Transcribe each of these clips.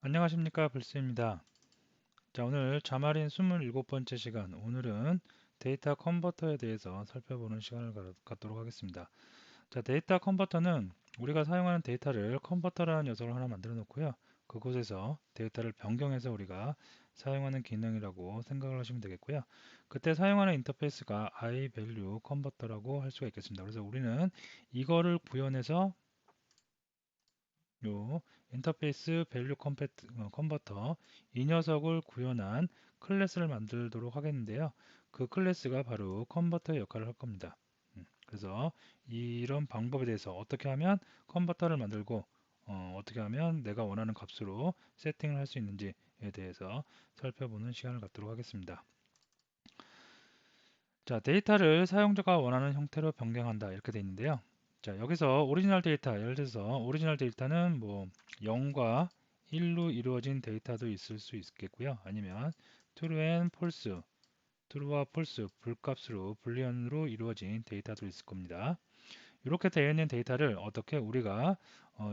안녕하십니까, 불스입니다. 자, 오늘 자말인 27번째 시간, 오늘은 데이터 컨버터에 대해서 살펴보는 시간을 갖도록 하겠습니다. 자, 데이터 컨버터는 우리가 사용하는 데이터를 컨버터라는 녀석을 하나 만들어 놓고요. 그곳에서 데이터를 변경해서 우리가 사용하는 기능이라고 생각을 하시면 되겠고요. 그때 사용하는 인터페이스가 iValue 컨버터라고 할 수가 있겠습니다. 그래서 우리는 이거를 구현해서 요 인터페이스 밸류 컨버터 이 녀석을 구현한 클래스를 만들도록 하겠는데요. 그 클래스가 바로 컨버터의 역할을 할 겁니다. 그래서 이런 방법에 대해서 어떻게 하면 컨버터를 만들고 떻게 하면 내가 원하는 값으로 세팅을 할 수 있는지에 대해서 살펴보는 시간을 갖도록 하겠습니다. 자, 데이터를 사용자가 원하는 형태로 변경한다 이렇게 되어 있는데요. 자, 여기서 오리지널 데이터, 예를 들어서 오리지널 데이터는 뭐 0과 1로 이루어진 데이터도 있을 수 있겠고요. 아니면 true and false, true와 false, 불값으로 불리언으로 이루어진 데이터도 있을 겁니다. 이렇게 되어 있는 데이터를 어떻게 우리가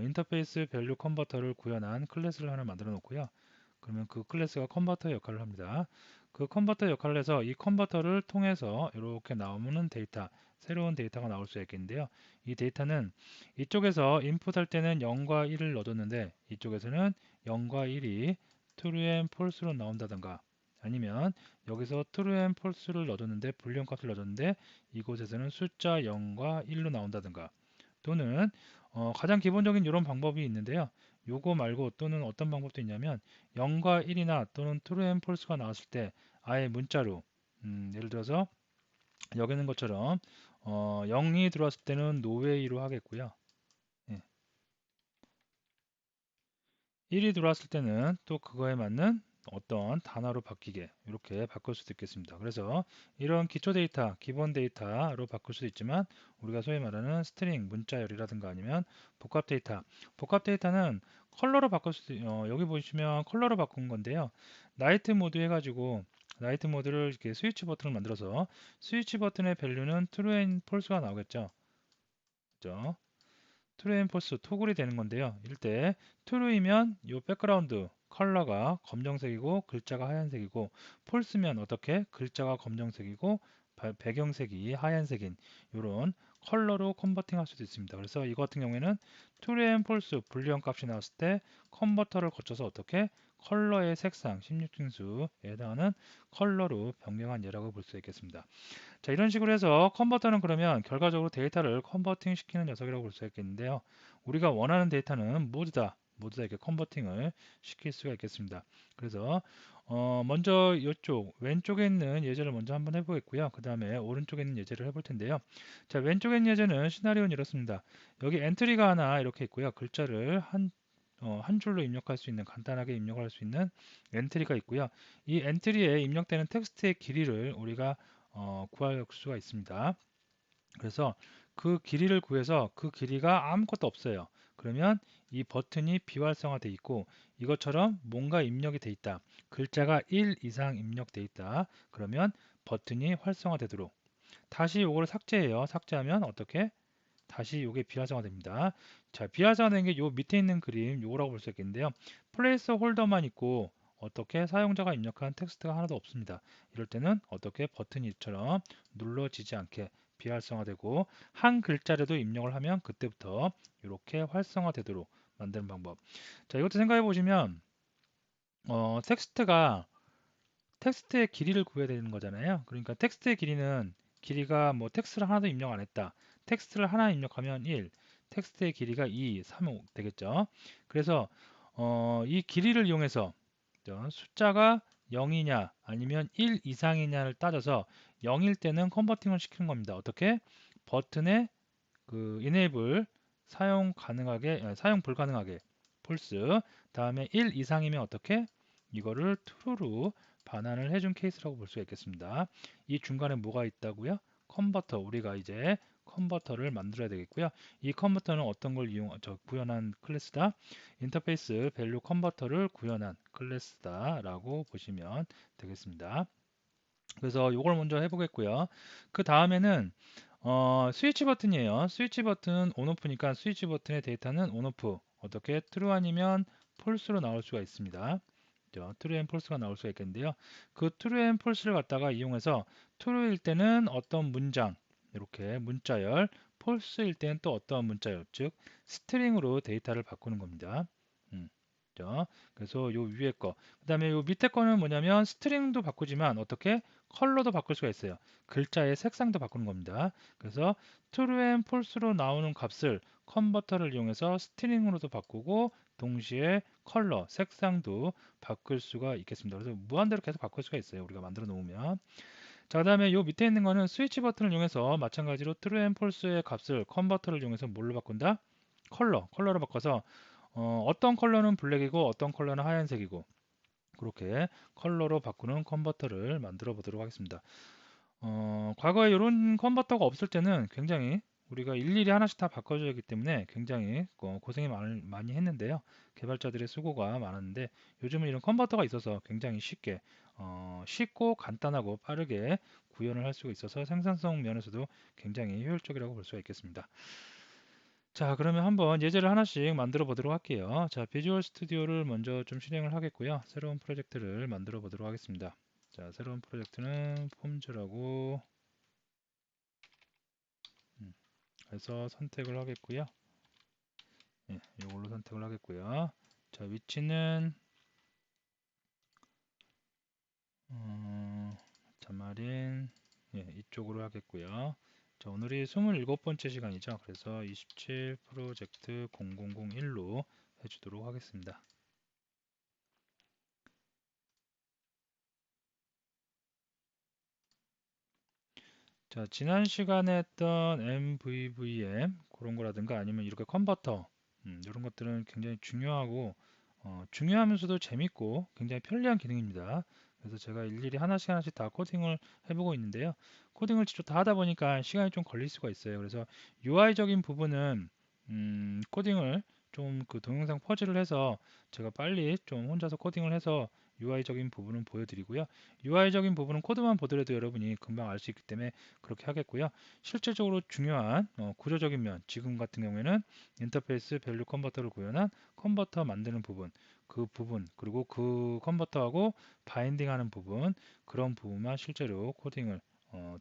인터페이스 밸류 컨버터를 구현한 클래스를 하나 만들어 놓고요. 그러면 그 클래스가 컨버터 역할을 합니다. 그 컨버터 역할을 해서 이 컨버터를 통해서 이렇게 나오는 데이터, 새로운 데이터가 나올 수 있겠는데요. 이 데이터는 이쪽에서 인풋할 때는 0과 1을 넣어줬는데 이쪽에서는 0과 1이 true and false로 나온다던가 아니면 여기서 true and false를 넣어줬는데 불리언 값을 넣어줬는데 이곳에서는 숫자 0과 1로 나온다던가 또는 가장 기본적인 이런 방법이 있는데요. 요거 말고 또는 어떤 방법도 있냐면 0과 1이나 또는 true and false가 나왔을 때 아예 문자로 예를 들어서 여기 있는 것처럼 0이 들어왔을 때는 노웨이로 하겠고요. 예. 1이 들어왔을 때는 또 그거에 맞는 어떤 단어로 바뀌게 이렇게 바꿀 수도 있겠습니다. 그래서 이런 기초 데이터, 기본 데이터로 바꿀 수도 있지만 우리가 소위 말하는 스트링, 문자열이라든가 아니면 복합 데이터, 복합 데이터는 컬러로 바꿀 수도 여기 보시면 컬러로 바꾼 건데요. 나이트 모드 해가지고 나이트 모드를 이렇게 스위치 버튼을 만들어서 스위치 버튼의 밸류는 true and false가 나오겠죠. 그죠? 트루 앤 포스 토글이 되는 건데요. 이럴 때 true이면 이 백그라운드 컬러가 검정색이고 글자가 하얀색이고 폴스면 어떻게 글자가 검정색이고 배경색이 하얀색인 이런 컬러로 컨버팅 할 수도 있습니다. 그래서 이거 같은 경우에는 true and false 불리언 값이 나왔을 때 컨버터를 거쳐서 어떻게 컬러의 색상 16진수에 해당하는 컬러로 변경한 예라고 볼 수 있겠습니다. 자, 이런 식으로 해서 컨버터는 그러면 결과적으로 데이터를 컨버팅 시키는 녀석이라고 볼 수 있겠는데요. 우리가 원하는 데이터는 모두 다 이렇게 컨버팅을 시킬 수가 있겠습니다. 그래서 먼저 이쪽 왼쪽에 있는 예제를 먼저 한번 해보겠고요. 그 다음에 오른쪽에 있는 예제를 해볼 텐데요. 자, 왼쪽에 있는 예제는 시나리오는 이렇습니다. 여기 엔트리가 하나 이렇게 있고요. 글자를 한 줄로 입력할 수 있는 간단하게 입력할 수 있는 엔트리가 있고요. 이 엔트리에 입력되는 텍스트의 길이를 우리가 구할 수가 있습니다. 그래서 그 길이를 구해서 그 길이가 아무것도 없어요. 그러면 이 버튼이 비활성화되어 있고 이것처럼 뭔가 입력이 돼 있다. 글자가 1 이상 입력돼 있다. 그러면 버튼이 활성화되도록 다시 이걸 삭제해요. 삭제하면 어떻게? 다시 이게 비활성화됩니다. 자, 비활성화된 게 요 밑에 있는 그림 요거라고 볼 수 있겠는데요. 플레이스 홀더만 있고 어떻게 사용자가 입력한 텍스트가 하나도 없습니다. 이럴 때는 어떻게 버튼이처럼 눌러지지 않게 비활성화되고 한 글자라도 입력을 하면 그때부터 이렇게 활성화되도록 만드는 방법. 자, 이것도 생각해 보시면 텍스트의 길이를 구해야 되는 거잖아요. 그러니까 텍스트의 길이는 길이가 뭐 텍스트를 하나도 입력 안 했다. 텍스트를 하나 입력하면 1, 텍스트의 길이가 2, 3, 5 되겠죠. 그래서 이 길이를 이용해서 숫자가 0이냐 아니면 1 이상이냐를 따져서 0일 때는 컨버팅을 시키는 겁니다. 어떻게? 버튼에 그 enable 사용 불가능하게 false 다음에 1 이상이면 어떻게? 이거를 true로 반환을 해준 케이스라고 볼 수가 있겠습니다. 이 중간에 뭐가 있다고요? 컨버터 우리가 이제 컨버터를 만들어야 되겠고요. 이 컨버터는 어떤 걸 구현한 클래스다? 인터페이스 밸류 컨버터를 구현한 클래스다라고 보시면 되겠습니다. 그래서 이걸 먼저 해보겠고요. 그 다음에는 스위치 버튼이에요. 스위치 버튼 온오프니까 스위치 버튼의 데이터는 온오프 어떻게 true 아니면 false로 나올 수가 있습니다. true and false가 나올 수가 있겠는데요. 그 true and false를 갖다가 이용해서 true일 때는 어떤 문장, 이렇게 문자열, false일 때는 또 어떠한 문자열, 즉 스트링으로 데이터를 바꾸는 겁니다. 그죠? 그래서 요 위에 거, 그 다음에 요 밑에 거는 뭐냐면 스트링도 바꾸지만 어떻게 컬러도 바꿀 수가 있어요. 글자의 색상도 바꾸는 겁니다. 그래서 true and false로 나오는 값을 컨버터를 이용해서 스트링으로도 바꾸고 동시에 컬러, 색상도 바꿀 수가 있겠습니다. 그래서 무한대로 계속 바꿀 수가 있어요. 우리가 만들어 놓으면. 자, 그 다음에 요 밑에 있는 거는 스위치 버튼을 이용해서 마찬가지로 true and false의 값을 컨버터를 이용해서 뭘로 바꾼다? 컬러로 바꿔서 어떤 컬러는 블랙이고 어떤 컬러는 하얀색이고 그렇게 컬러로 바꾸는 컨버터를 만들어 보도록 하겠습니다. 과거에 이런 컨버터가 없을 때는 굉장히 우리가 일일이 하나씩 다 바꿔줘야 하기 때문에 굉장히 고생이 많이 했는데요. 개발자들의 수고가 많았는데 요즘은 이런 컨버터가 있어서 굉장히 쉽고 간단하고 빠르게 구현을 할 수가 있어서 생산성 면에서도 굉장히 효율적이라고 볼 수가 있겠습니다. 자, 그러면 한번 예제를 하나씩 만들어 보도록 할게요. 자, 비주얼 스튜디오를 먼저 좀 실행을 하겠고요. 새로운 프로젝트를 만들어 보도록 하겠습니다. 자, 새로운 프로젝트는 폼즈라고 해서 선택을 하겠고요. 예, 이걸로 선택을 하겠고요. 자, 위치는 자마린 이쪽으로 하겠고요. 자, 오늘이 27번째 시간이죠. 그래서 27 프로젝트 0001로 해주도록 하겠습니다. 자, 지난 시간에 했던 MVVM 그런 거라든가 아니면 이렇게 컨버터 이런 것들은 굉장히 중요하고 중요하면서도 재밌고 굉장히 편리한 기능입니다. 그래서 제가 일일이 하나씩 다 코딩을 해보고 있는데요. 코딩을 직접 다 하다 보니까 시간이 좀 걸릴 수가 있어요. 그래서 UI적인 부분은 코딩을 좀 그 동영상 퍼즐을 해서 제가 빨리 좀 혼자서 코딩을 해서 UI적인 부분은 보여드리고요. UI적인 부분은 코드만 보더라도 여러분이 금방 알 수 있기 때문에 그렇게 하겠고요. 실질적으로 중요한 구조적인 면, 지금 같은 경우에는 인터페이스 밸류 컨버터를 구현한 컨버터 만드는 부분, 그 부분, 그리고 그 컨버터하고 바인딩하는 부분, 그런 부분만 실제로 코딩을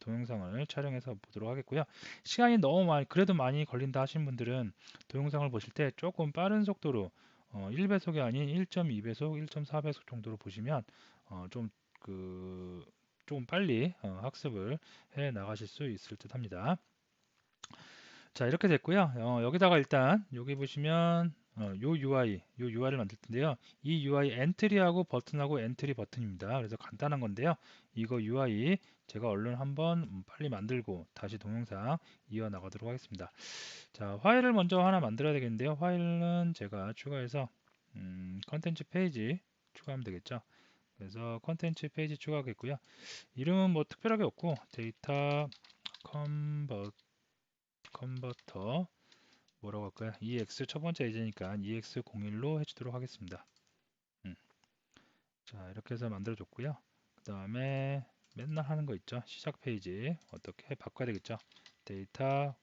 동영상을 촬영해서 보도록 하겠고요. 시간이 너무 그래도 많이 걸린다 하시는 분들은 동영상을 보실 때 조금 빠른 속도로 1배속이 아닌 1.2배속, 1.4배속 정도로 보시면 좀 조금 빨리 학습을 해 나가실 수 있을 듯 합니다. 자, 이렇게 됐고요. 여기다가 일단 여기 보시면 요 UI를 만들 텐데요. 이 UI 엔트리하고 버튼하고 엔트리 버튼입니다. 그래서 간단한 건데요. 이거 UI 제가 얼른 한번 빨리 만들고 다시 동영상 이어 나가도록 하겠습니다. 자, 파일을 먼저 하나 만들어야 되겠는데요. 파일은 제가 추가해서 컨텐츠 페이지 추가하면 되겠죠. 그래서 컨텐츠 페이지 추가하겠고요. 이름은 뭐 특별하게 없고 데이터 컨버터 뭐라고 할까요? EX 첫 번째 예제니까 EX01로 해주도록 하겠습니다. 자, 이렇게 해서 만들어줬고요. 그 다음에 맨날 하는 거 있죠? 시작 페이지 어떻게 바꿔야 되겠죠? 데이터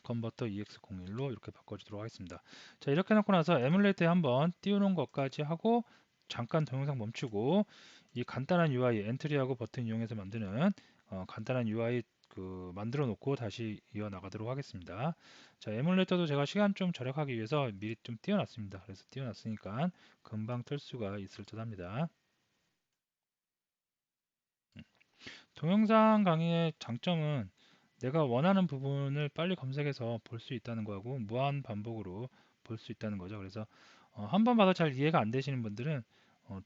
컨버터 EX01로 이렇게 바꿔주도록 하겠습니다. 자, 이렇게 해놓고 나서 에뮬레이터에 한번 띄우는 것까지 하고 잠깐 동영상 멈추고 이 간단한 UI 엔트리하고 버튼 이용해서 만드는 간단한 UI 만들어 놓고 다시 이어 나가도록 하겠습니다. 자, 에뮬레이터도 제가 시간 좀 절약하기 위해서 미리 좀 띄워놨습니다. 그래서 띄워놨으니까 금방 뜰 수가 있을 듯 합니다. 동영상 강의의 장점은 내가 원하는 부분을 빨리 검색해서 볼 수 있다는 거하고 무한 반복으로 볼 수 있다는 거죠. 그래서 한 번 봐도 잘 이해가 안 되시는 분들은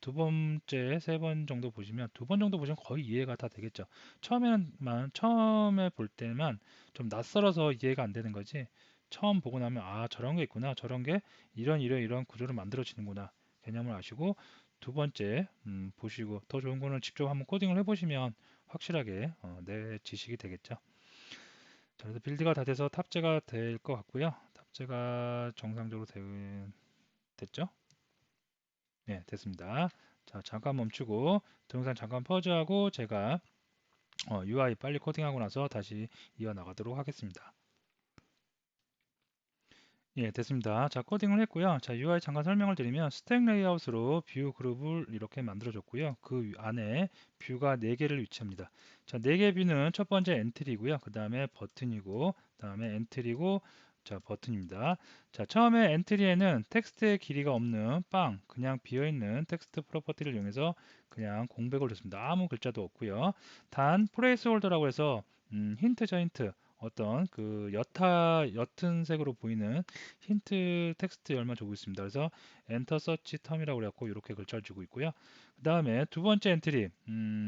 두 번째, 세 번 정도 보시면 두 번 정도 보시면 거의 이해가 다 되겠죠. 처음에 볼 때만 좀 낯설어서 이해가 안 되는 거지. 처음 보고 나면 아 저런 게 있구나, 저런 게 이런 구조로 만들어지는구나 개념을 아시고 두 번째 보시고 더 좋은 거는 직접 한번 코딩을 해보시면 확실하게 내 지식이 되겠죠. 자, 그래서 빌드가 다 돼서 탑재가 될 것 같고요. 탑재가 정상적으로 됐죠? 네, 됐습니다. 자, 잠깐 멈추고 동영상 잠깐 퍼즈하고 제가 UI 빨리 코딩하고 나서 다시 이어나가도록 하겠습니다. 예, 됐습니다. 자, 코딩을 했고요. 자, UI 잠깐 설명을 드리면 스택 레이아웃으로 뷰 그룹을 이렇게 만들어 줬고요. 그 안에 뷰가 4개를 위치합니다. 자, 4개 뷰는 첫 번째 엔트리고요. 그 다음에 버튼이고, 그 다음에 엔트리고, 자, 버튼입니다. 자, 처음에 엔트리에는 텍스트의 길이가 없는 그냥 비어있는 텍스트 프로퍼티를 이용해서 그냥 공백을 줬습니다. 아무 글자도 없고요. 단 플레이스홀더라고 해서 힌트죠, 힌트. 어떤 그 옅은 색으로 보이는 힌트 텍스트 열만 주고 있습니다. 그래서 엔터 서치 텀이라고 그래갖고 이렇게 글자를 주고 있고요. 그 다음에 두 번째 엔트리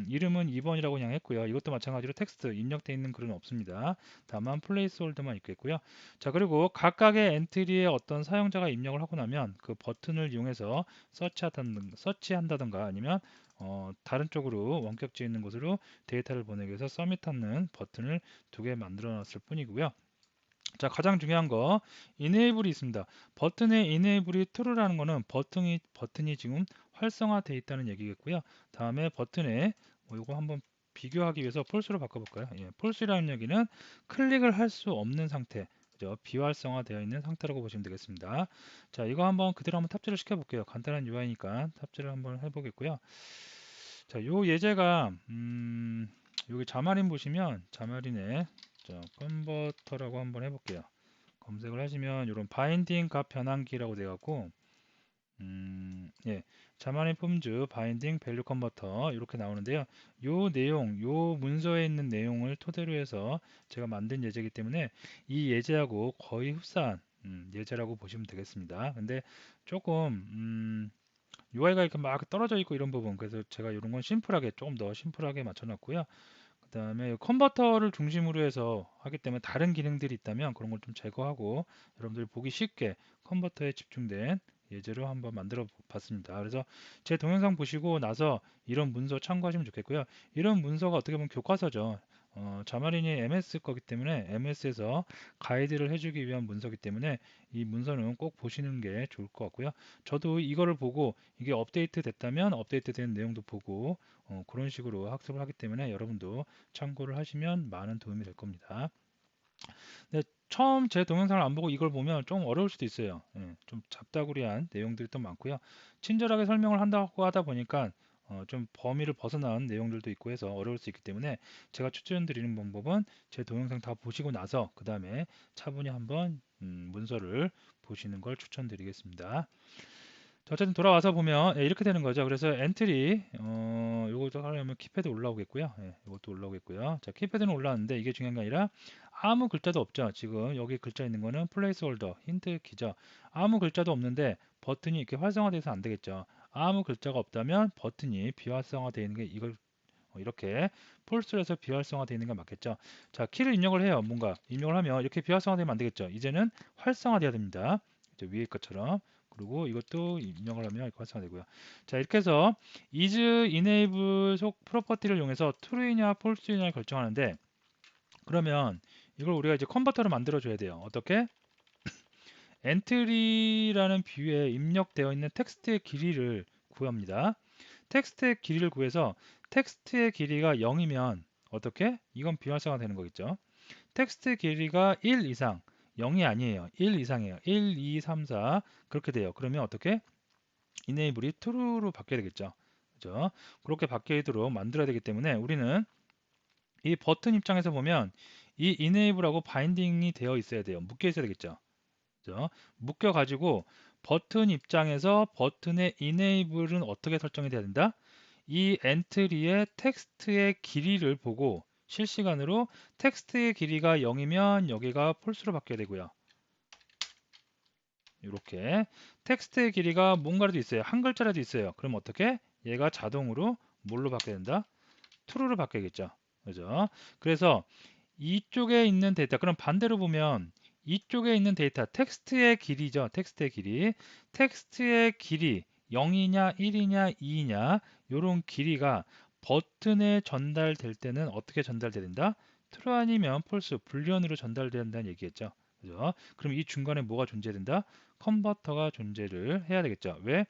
이름은 2번이라고 그냥 했고요. 이것도 마찬가지로 텍스트 입력되어 있는 글은 없습니다. 다만 플레이스 홀더만 있겠고요. 자, 그리고 각각의 엔트리에 어떤 사용자가 입력을 하고 나면 그 버튼을 이용해서 서치한다든가 아니면 다른 쪽으로 원격지어 있는 곳으로 데이터를 보내기 위해서 서밋하는 버튼을 2개 만들어 놨을 뿐이고요. 자, 가장 중요한 거 enable이 있습니다. 버튼의 enable이 true라는 거는 버튼이 지금 활성화되어 있다는 얘기겠고요. 다음에 버튼에 이거 한번 비교하기 위해서 false로 바꿔볼까요? 예, false라는 얘기는 클릭을 할 수 없는 상태, 그죠? 비활성화되어 있는 상태라고 보시면 되겠습니다. 자, 이거 한번 그대로 한번 탑재를 시켜볼게요. 간단한 UI니까 탑재를 한번 해보겠고요. 자, 요 예제가 여기 자마린 보시면 자마린에 컨버터라고 한번 해볼게요. 검색을 하시면 이런 바인딩 값 변환기라고 돼갖고 예, 자마린 폼즈 바인딩 밸류 컨버터 이렇게 나오는데요. 요 내용, 요 문서에 있는 내용을 토대로 해서 제가 만든 예제이기 때문에 이 예제하고 거의 흡사한 예제라고 보시면 되겠습니다. 근데 조금 UI가 이렇게 막 떨어져 있고 이런 부분, 그래서 제가 이런 건 심플하게 조금 더 심플하게 맞춰놨고요. 그 다음에 컨버터를 중심으로 해서 하기 때문에 다른 기능들이 있다면 그런 걸 좀 제거하고 여러분들이 보기 쉽게 컨버터에 집중된 예제로 한번 만들어 봤습니다. 그래서 제 동영상 보시고 나서 이런 문서 참고하시면 좋겠고요. 이런 문서가 어떻게 보면 교과서죠. 자마린이 MS 거기 때문에 MS에서 가이드를 해주기 위한 문서기 때문에 이 문서는 꼭 보시는 게 좋을 것 같고요. 저도 이거를 보고 이게 업데이트 됐다면 업데이트 된 내용도 보고 그런 식으로 학습을 하기 때문에 여러분도 참고를 하시면 많은 도움이 될 겁니다. 근데 처음 제 동영상을 안 보고 이걸 보면 좀 어려울 수도 있어요. 예, 좀 잡다구리한 내용들이 또 많고요. 친절하게 설명을 한다고 하다 보니까 좀 범위를 벗어난 내용들도 있고 해서 어려울 수 있기 때문에 제가 추천드리는 방법은 제 동영상 다 보시고 나서 그 다음에 차분히 한번 문서를 보시는 걸 추천드리겠습니다. 자, 어쨌든 돌아와서 보면 예, 이렇게 되는 거죠. 그래서 엔트리 요것도 하려면 키패드 올라오겠고요. 예, 이것도 올라오겠고요. 자, 키패드는 올라왔는데 이게 중요한 게 아니라 아무 글자도 없죠. 지금 여기 글자 있는 거는 플레이스홀더 힌트 키죠. 아무 글자도 없는데 버튼이 이렇게 활성화돼서 안 되겠죠. 아무 글자가 없다면 버튼이 비활성화되어 있는 게 이걸 이렇게 폴스로 해서 비활성화되어 있는 게 맞겠죠. 자, 키를 입력을 해요. 뭔가 입력을 하면 이렇게 비활성화되면 안 되겠죠. 이제는 활성화돼야 됩니다. 위에 것처럼. 그리고 이것도 입력을 하면 이렇게 활성화되고요. 자, 이렇게 해서 is enable 속 프로퍼티를 이용해서 true이냐 false이냐를 결정하는데, 그러면 이걸 우리가 이제 컨버터를 만들어 줘야 돼요. 어떻게? 엔트리라는 뷰에 입력되어 있는 텍스트의 길이를 구합니다. 텍스트의 길이를 구해서 텍스트의 길이가 0이면 어떻게? 이건 비활성화 되는 거겠죠. 텍스트 길이가 1 이상, 0이 아니에요. 1 이상이에요. 1, 2, 3, 4 그렇게 돼요. 그러면 어떻게? enable이 true로 바뀌어야 되겠죠. 그죠? 그렇게 바뀌도록 만들어야 되기 때문에 우리는 이 버튼 입장에서 보면 이 enable하고 바인딩이 되어 있어야 돼요. 묶여 있어야 되겠죠. 그죠? 묶여 가지고 버튼 입장에서 버튼의 enable은 어떻게 설정이 돼야 된다? 이 엔트리의 텍스트의 길이를 보고 실시간으로 텍스트의 길이가 0이면 여기가 폴스로 바뀌어야 되고요. 이렇게 텍스트의 길이가 뭔가라도 있어요. 한 글자라도 있어요. 그럼 어떻게? 얘가 자동으로 뭘로 바뀌어야 된다? true로 바뀌겠죠. 그죠? 그래서 이쪽에 있는 데이터, 그럼 반대로 보면 이쪽에 있는 데이터, 텍스트의 길이죠. 텍스트의 길이. 텍스트의 길이 0이냐, 1이냐, 2이냐, 요런 길이가 버튼에 전달될 때는 어떻게 전달돼야 된다? true 아니면 false, 불리언으로 전달된다는 얘기겠죠. 그죠? 그럼 이 중간에 뭐가 존재된다? 컨버터가 존재를 해야 되겠죠. 왜?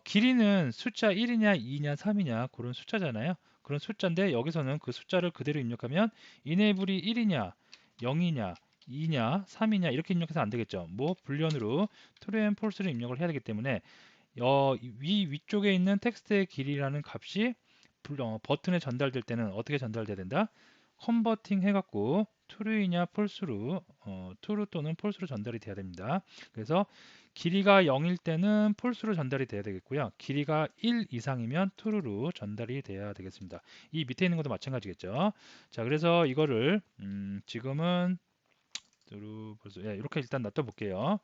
길이는 숫자 1이냐, 2이냐, 3이냐 그런 숫자잖아요. 그런 숫자인데 여기서는 그 숫자를 그대로 입력하면 enable이 1이냐, 0이냐, 2냐 3이냐 이렇게 입력해서 안 되겠죠. 뭐 불리언으로 true and false를 입력을 해야 되기 때문에 위쪽에 있는 텍스트의 길이라는 값이 버튼에 전달될 때는 어떻게 전달돼야 된다? 컨버팅 해갖고 true이냐 false로 true 또는 false로 전달이 돼야 됩니다. 그래서 길이가 0일 때는 false로 전달이 돼야 되겠고요. 길이가 1 이상이면 true로 전달이 돼야 되겠습니다. 이 밑에 있는 것도 마찬가지겠죠. 자, 그래서 이거를 지금은 예, 이렇게 일단 놔둬볼게요.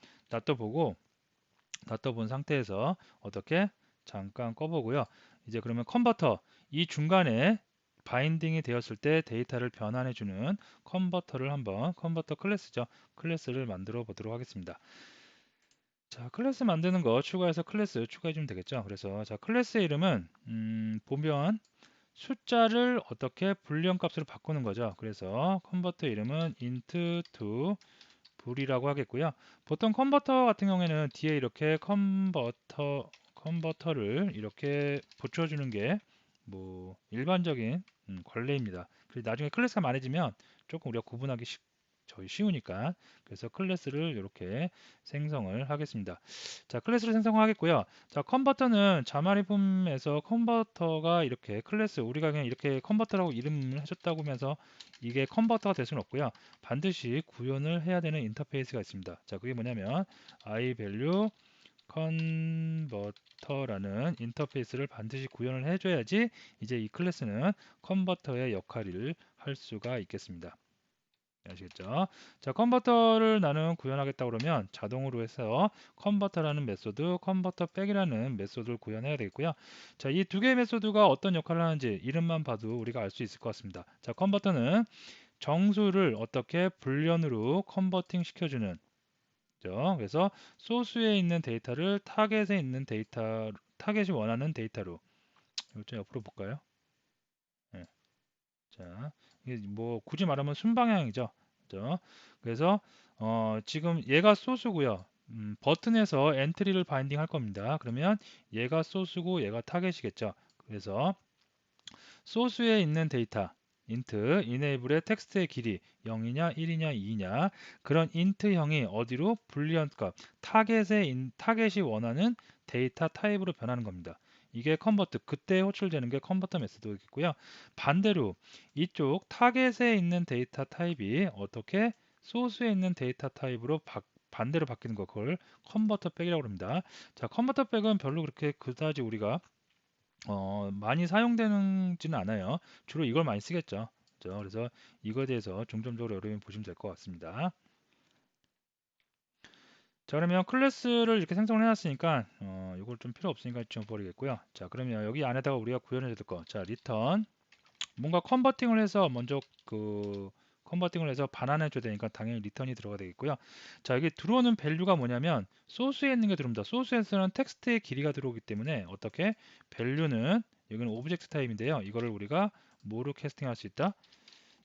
놔둬본 상태에서 어떻게 잠깐 꺼보고요. 이제 그러면 컨버터 이 중간에 바인딩이 되었을 때 데이터를 변환해주는 컨버터 클래스죠. 클래스를 만들어 보도록 하겠습니다. 자, 클래스 만드는 거 추가해서 클래스 추가해주면 되겠죠. 그래서 자, 클래스의 이름은 보면 숫자를 어떻게 불리언 값으로 바꾸는 거죠. 그래서 컨버터 이름은 int to 불이라고 하겠고요. 보통 컨버터 같은 경우에는 뒤에 이렇게 컨버터를 이렇게 붙여주는 게 뭐 일반적인 관례입니다. 그리고 나중에 클래스가 많아지면 조금 우리가 구분하기 쉬우니까 그래서 클래스를 이렇게 생성을 하겠습니다. 자, 클래스를 생성하겠고요. 자, 컨버터는 자마리품에서 컨버터가 이렇게 클래스 우리가 그냥 이렇게 컨버터라고 이름을 해줬다고 하면서 이게 컨버터가 될 수는 없고요. 반드시 구현을 해야 되는 인터페이스가 있습니다. 자, 그게 뭐냐면 iValue 컨버터라는 인터페이스를 반드시 구현을 해줘야지 이제 이 클래스는 컨버터의 역할을 할 수가 있겠습니다. 아시겠죠? 자, 컨버터를 나는 구현하겠다 그러면 자동으로 해서 컨버터라는 메소드, 컨버터 백이라는 메소드를 구현해야 되겠고요. 자, 이 두 개의 메소드가 어떤 역할을 하는지 이름만 봐도 우리가 알 수 있을 것 같습니다. 자, 컨버터는 정수를 어떻게 불련으로 컨버팅 시켜주는 죠. 그래서 소스에 있는 데이터를 타겟이 원하는 데이터로 이거 좀 옆으로 볼까요? 네. 자, 이게 뭐 굳이 말하면 순방향이죠. 그죠? 그래서 지금 얘가 소스고요. 버튼에서 엔트리를 바인딩 할 겁니다. 그러면 얘가 소스고 얘가 타겟이겠죠. 그래서 소스에 있는 데이터 int enable의 텍스트의 길이 0이냐 1이냐 2냐 그런 int형이 어디로 불리언 값 타겟이 원하는 데이터 타입으로 변하는 겁니다. 이게 컨버트 그때 호출되는 게 컨버터 메소드겠고요. 반대로 이쪽 타겟에 있는 데이터 타입이 어떻게 소스에 있는 데이터 타입으로 반대로 바뀌는 거 그걸 컨버터 백이라고 합니다. 자, 컨버터 백은 별로 그렇게 그다지 우리가 많이 사용되지는 않아요. 주로 이걸 많이 쓰겠죠. 그죠? 그래서 이거에 대해서 중점적으로 여러분이 보시면 될 것 같습니다. 자, 그러면 클래스를 이렇게 생성을 해놨으니까 이걸 좀 필요 없으니까 지워버리겠고요. 자, 그러면 여기 안에다가 우리가 구현해야 될 거. 자, 리턴 뭔가 컨버팅을 해서 먼저 컨버팅을 해서 반환해 줘야 되니까 당연히 리턴이 들어가 되겠고요. 자, 여기 들어오는 밸류가 뭐냐면 소스에 있는 게 들어옵니다. 소스에서는 텍스트의 길이가 들어오기 때문에 어떻게 밸류는 여기는 오브젝트 타입인데요. 이거를 우리가 뭐로 캐스팅할 수 있다?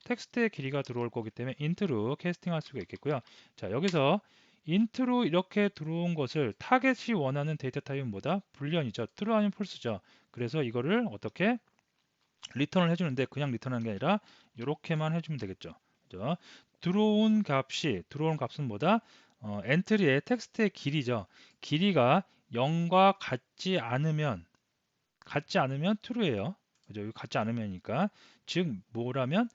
텍스트의 길이가 들어올 거기 때문에 int로 캐스팅할 수가 있겠고요. 자, 여기서 int로 이렇게 들어온 것을 타겟이 원하는 데이터 타입은 뭐다? 불리언이죠. true 아니면 false죠. 그래서 이거를 어떻게 리턴을 해주는데 그냥 리턴하는 게 아니라 이렇게만 해주면 되겠죠. 그죠? 들어온 값은 뭐다? 엔트리의 텍스트의 길이죠. 길이가 0과 같지 않으면 true예요. 그죠? 이거 같지 않으면이니까 즉 뭐라면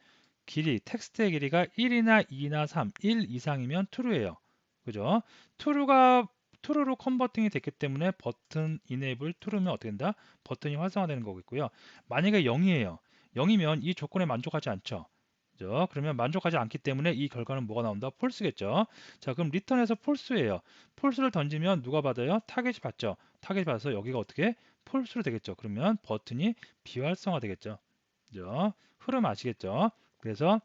텍스트의 길이가 1이나 2나 3, 1 이상이면 true예요. 그죠? true로 컨버팅이 됐기 때문에 버튼 enable true면 어떻게 된다? 버튼이 활성화되는 거겠고요. 만약에 0이에요. 0이면 이 조건에 만족하지 않죠. 그죠? 그러면 만족하지 않기 때문에 이 결과는 뭐가 나온다? false겠죠. 자, 그럼 return에서 false예요. false를 던지면 누가 받아요? 타겟이 받죠. 타겟이 받아서 여기가 어떻게? false로 되겠죠. 그러면 버튼이 비활성화 되겠죠. 그죠? 흐름 아시겠죠? 그래서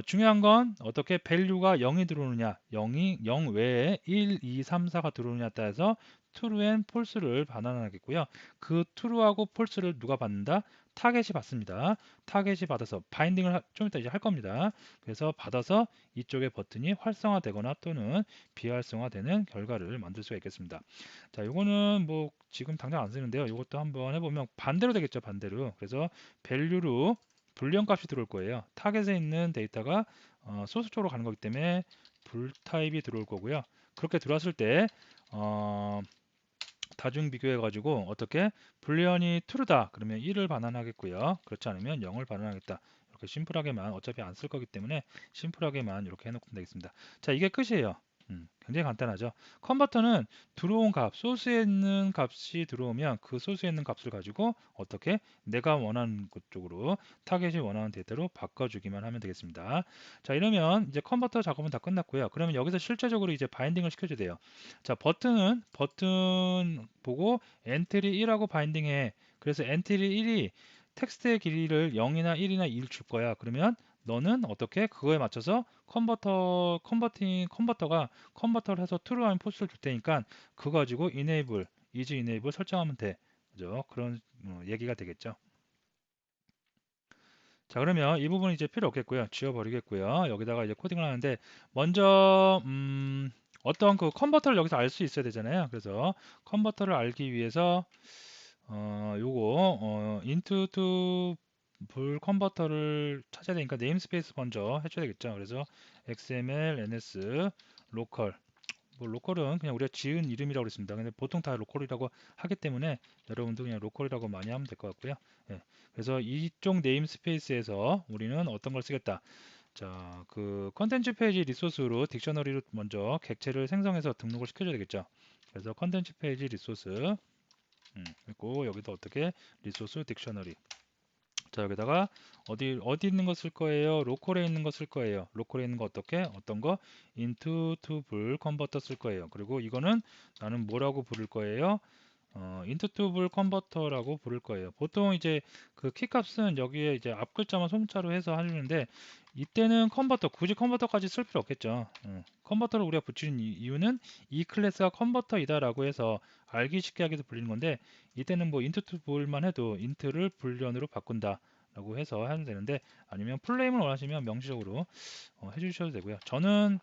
중요한 건 어떻게 밸류가 0이 들어오느냐 0 외에 1, 2, 3, 4가 들어오느냐에 따라서 true and false를 반환하겠고요. 그 true하고 false를 누가 받는다? 타겟이 받습니다. 타겟이 받아서 바인딩을 좀 이따 이제 할 겁니다. 그래서 받아서 이쪽의 버튼이 활성화되거나 또는 비활성화되는 결과를 만들 수가 있겠습니다. 자, 이거는 뭐 지금 당장 안 쓰는데요. 이것도 한번 해보면 반대로 되겠죠. 반대로. 그래서 밸류로 불리언 값이 들어올 거예요. 타겟에 있는 데이터가 소스 쪽으로 가는 거기 때문에 불 타입이 들어올 거고요. 그렇게 들어왔을 때 다중 비교해 가지고 어떻게 불리언이 true다 그러면 1을 반환하겠고요. 그렇지 않으면 0을 반환하겠다. 이렇게 심플하게만 어차피 안 쓸 거기 때문에 심플하게만 이렇게 해놓으면 되겠습니다. 자, 이게 끝이에요. 굉장히 간단하죠. 컨버터는 들어온 값, 소스에 있는 값이 들어오면 그 소스에 있는 값을 가지고 어떻게 내가 원하는 것 쪽으로 타겟이 원하는 데이터로 바꿔주기만 하면 되겠습니다. 자, 이러면 이제 컨버터 작업은 다 끝났고요. 그러면 여기서 실제적으로 이제 바인딩을 시켜줘야 돼요. 자, 버튼 보고 엔트리 1하고 바인딩해. 그래서 엔트리 1이 텍스트의 길이를 0이나 1이나 2를 줄 거야. 그러면 너는 어떻게 그거에 맞춰서 컨버터가 컨버터를 해서 true 아니면 false를 줄 테니까 그거 가지고 enable, is enable 설정하면 돼. 그죠? 그런 얘기가 되겠죠. 자, 그러면 이 부분은 이제 필요 없겠고요. 지워버리겠고요. 여기다가 이제 코딩을 하는데 먼저 어떤 그 컨버터를 여기서 알 수 있어야 되잖아요. 그래서 컨버터를 알기 위해서 요거 int to 불 컨버터를 찾아야 되니까 네임스페이스 먼저 해줘야 되겠죠. 그래서 xml ns local 뭐 로컬은 그냥 우리가 지은 이름이라고 그랬습니다. 근데 보통 다 로컬이라고 하기 때문에 여러분도 그냥 로컬이라고 많이 하면 될 것 같고요. 예. 그래서 이쪽 네임스페이스에서 우리는 어떤 걸 쓰겠다. 자, 그 컨텐츠 페이지 리소스로 딕셔너리로 먼저 객체를 생성해서 등록을 시켜줘야 되겠죠. 그래서 컨텐츠 페이지 리소스 그리고 여기도 어떻게 리소스 딕셔너리 자, 여기다가 어디 있는 거 쓸 거예요? 로컬에 있는 거 쓸 거예요. 로컬에 있는 거 어떻게? 어떤 거? into to 불 컨버터 쓸 거예요. 그리고 이거는 나는 뭐라고 부를 거예요? into to 불 컨버터라고 부를 거예요. 보통 이제 그 키값은 여기에 이제 앞 글자만 소문자로 해서 하려는데 이때는 컨버터 굳이 컨버터까지 쓸 필요 없겠죠. 컨버터를 우리가 붙이는 이유는 이 클래스가 컨버터이다라고 해서 알기 쉽게 하기 위해서 불리는 건데 이때는 뭐 into to 불만 해도 int를 불련으로 바꾼다. 라고 해서 하면 되는데 아니면 플레임을 원하시면 명시적으로 해주셔도 되고요. 저는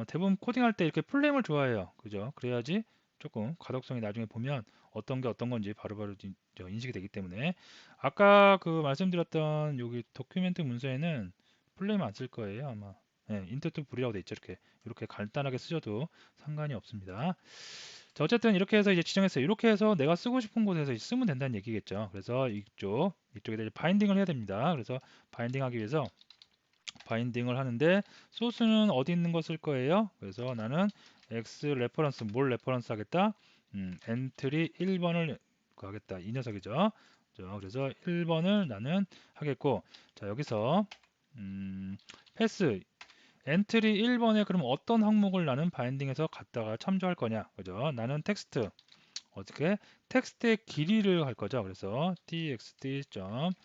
대부분 코딩할 때 이렇게 플레임을 좋아해요. 그죠? 그래야지 조금 가독성이 나중에 보면 어떤 게 어떤 건지 바로바로 인식이 되기 때문에 아까 그 말씀드렸던 여기 도큐멘트 문서에는 플레임 안 쓸 거예요 아마. 네, 인터투 불이라고 돼 있죠. 이렇게 간단하게 쓰셔도 상관이 없습니다. 자, 어쨌든 이렇게 해서 이제 지정했어요. 이렇게 해서 내가 쓰고 싶은 곳에서 쓰면 된다는 얘기겠죠. 그래서 이쪽에다 이제 바인딩을 해야 됩니다. 그래서 바인딩하기 위해서 바인딩을 하는데 소스는 어디 있는 거 쓸 거예요? 그래서 나는 x 레퍼런스 뭘 레퍼런스 하겠다? 엔트리 1번을 하겠다. 이 녀석이죠. 그래서 1번을 나는 하겠고 자, 여기서 패스 엔트리 1번에 그럼 어떤 항목을 나는 바인딩해서 갖다가 참조할 거냐? 그죠? 나는 텍스트 어떻게 텍스트의 길이를 할 거죠. 그래서 txt.ling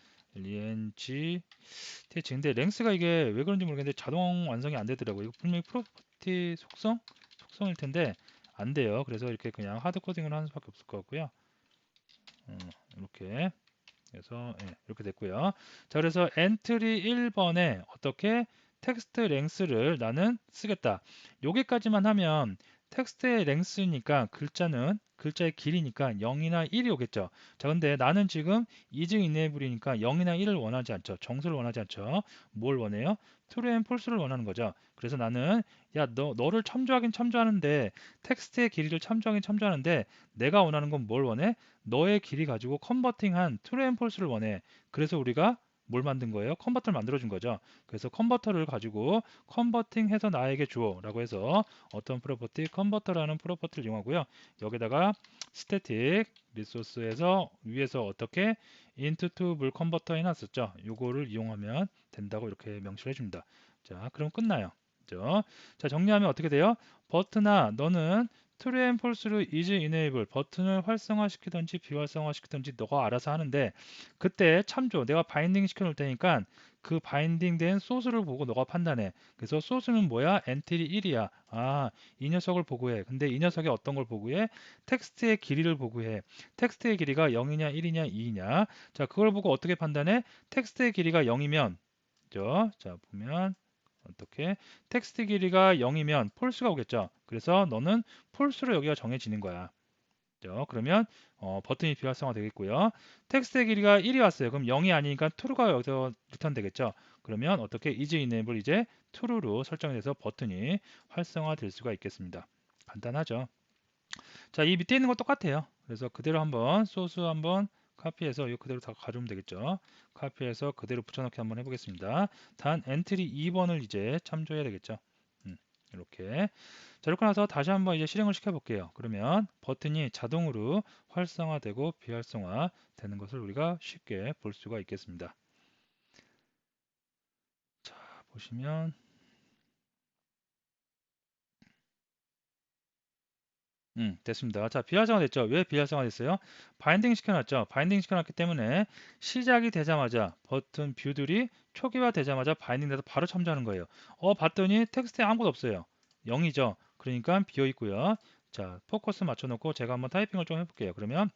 TH 근데 랭스가 이게 왜 그런지 모르겠는데 자동 완성이 안 되더라고요. 이거 분명히 프로퍼티 속성일 텐데 안 돼요. 그래서 이렇게 그냥 하드 코딩을 하는 수밖에 없을 것 같고요. 이렇게 그래서 이렇게 됐고요. 자, 그래서 엔트리 1번에 어떻게 텍스트 랭스를 나는 쓰겠다. 여기까지만 하면 텍스트의 랭스니까 글자의 길이니까 0이나 1이 오겠죠. 자, 근데 나는 지금 is enable이니까 0이나 1을 원하지 않죠. 정수를 원하지 않죠. 뭘 원해요? true and false를 원하는 거죠. 그래서 나는 야, 너를 참조하긴 참조하는데 텍스트의 길이를 참조하긴 참조하는데 내가 원하는 건 뭘 원해? 너의 길이 가지고 컨버팅한 true and false를 원해. 그래서 우리가 뭘 만든 거예요? 컨버터를 만들어 준 거죠. 그래서 컨버터를 가지고 컨버팅해서 나에게 주어 라고 해서 어떤 프로퍼티 컨버터라는 프로퍼티를 이용하고요. 여기다가 스태틱 리소스에서 위에서 어떻게 into to 물 컨버터 해놨었죠. 요거를 이용하면 된다고 이렇게 명시를 해줍니다. 자, 그럼 끝나요. 그죠? 자, 정리하면 어떻게 돼요? 버트나 너는 true and false로 is enable 버튼을 활성화시키든지 비활성화시키든지 너가 알아서 하는데 그때 참조 내가 바인딩 시켜 놓을 테니까 그 바인딩 된 소스를 보고 너가 판단해. 그래서 소스는 뭐야? 엔트리 1이야. 아, 이 녀석을 보고해. 근데 이 녀석이 어떤 걸 보고해? 텍스트의 길이를 보고해. 텍스트의 길이가 0이냐 1이냐 2이냐. 자, 그걸 보고 어떻게 판단해? 텍스트의 길이가 0이면 그죠? 자, 보면 어떻게 텍스트 길이가 0이면 폴스가 오겠죠. 그래서 너는 폴스로 여기가 정해지는 거야. 그죠? 그러면 버튼이 비활성화 되겠고요. 텍스트의 길이가 1이 왔어요. 그럼 0이 아니니까 true가 여기서 리턴 되겠죠? 그러면 어떻게 is enable 이제 true로 설정이 돼서 버튼이 활성화될 수가 있겠습니다. 간단하죠? 자, 이 밑에 있는 거 똑같아요. 그래서 그대로 한번 소스 한번 카피해서 이 그대로 다 가져오면 되겠죠. 카피해서 그대로 붙여넣기 한번 해보겠습니다. 단 엔트리 2번을 이제 참조해야 되겠죠. 이렇게. 자, 이렇게 나서 다시 한번 이제 실행을 시켜 볼게요. 그러면 버튼이 자동으로 활성화되고 비활성화 되는 것을 우리가 쉽게 볼 수가 있겠습니다. 자, 보시면 됐습니다. 자, 비활성화 됐죠? 왜 비활성화 됐어요? 바인딩 시켜놨죠? 바인딩 시켜놨기 때문에 시작이 되자마자 버튼 뷰들이 초기화 되자마자 바인딩 돼서 바로 참조하는 거예요. 봤더니 텍스트에 아무것도 없어요. 0이죠? 그러니까 비어 있고요. 자, 포커스 맞춰놓고 제가 한번 타이핑을 좀 해볼게요. 그러면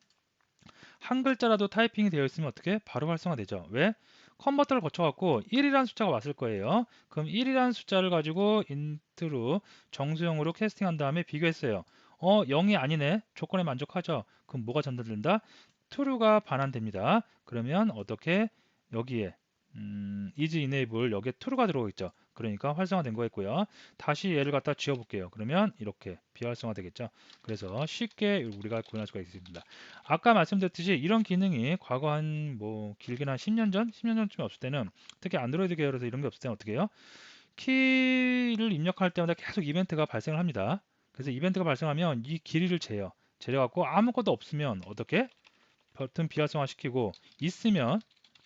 한 글자라도 타이핑이 되어 있으면 어떻게? 바로 활성화되죠. 왜? 컨버터를 거쳐갖고 1이라는 숫자가 왔을 거예요. 그럼 1이라는 숫자를 가지고 인트로 정수형으로 캐스팅한 다음에 비교했어요. 0이 아니네. 조건에 만족하죠. 그럼 뭐가 전달된다? true가 반환됩니다. 그러면 어떻게 여기에 is enable 여기에 true가 들어오고 있죠. 그러니까 활성화된 거였고요. 다시 얘를 갖다 지워볼게요. 그러면 이렇게 비활성화 되겠죠. 그래서 쉽게 우리가 구현할 수가 있습니다. 아까 말씀드렸듯이 이런 기능이 과거 한 뭐 길게는 한 10년 전, 10년 전쯤에 없을 때는 특히 안드로이드 계열에서 이런 게 없을 때는 어떻게 해요? 키를 입력할 때마다 계속 이벤트가 발생을 합니다. 그래서 이벤트가 발생하면 이 길이를 재요. 재려갖고 아무것도 없으면 어떻게? 버튼 비활성화 시키고 있으면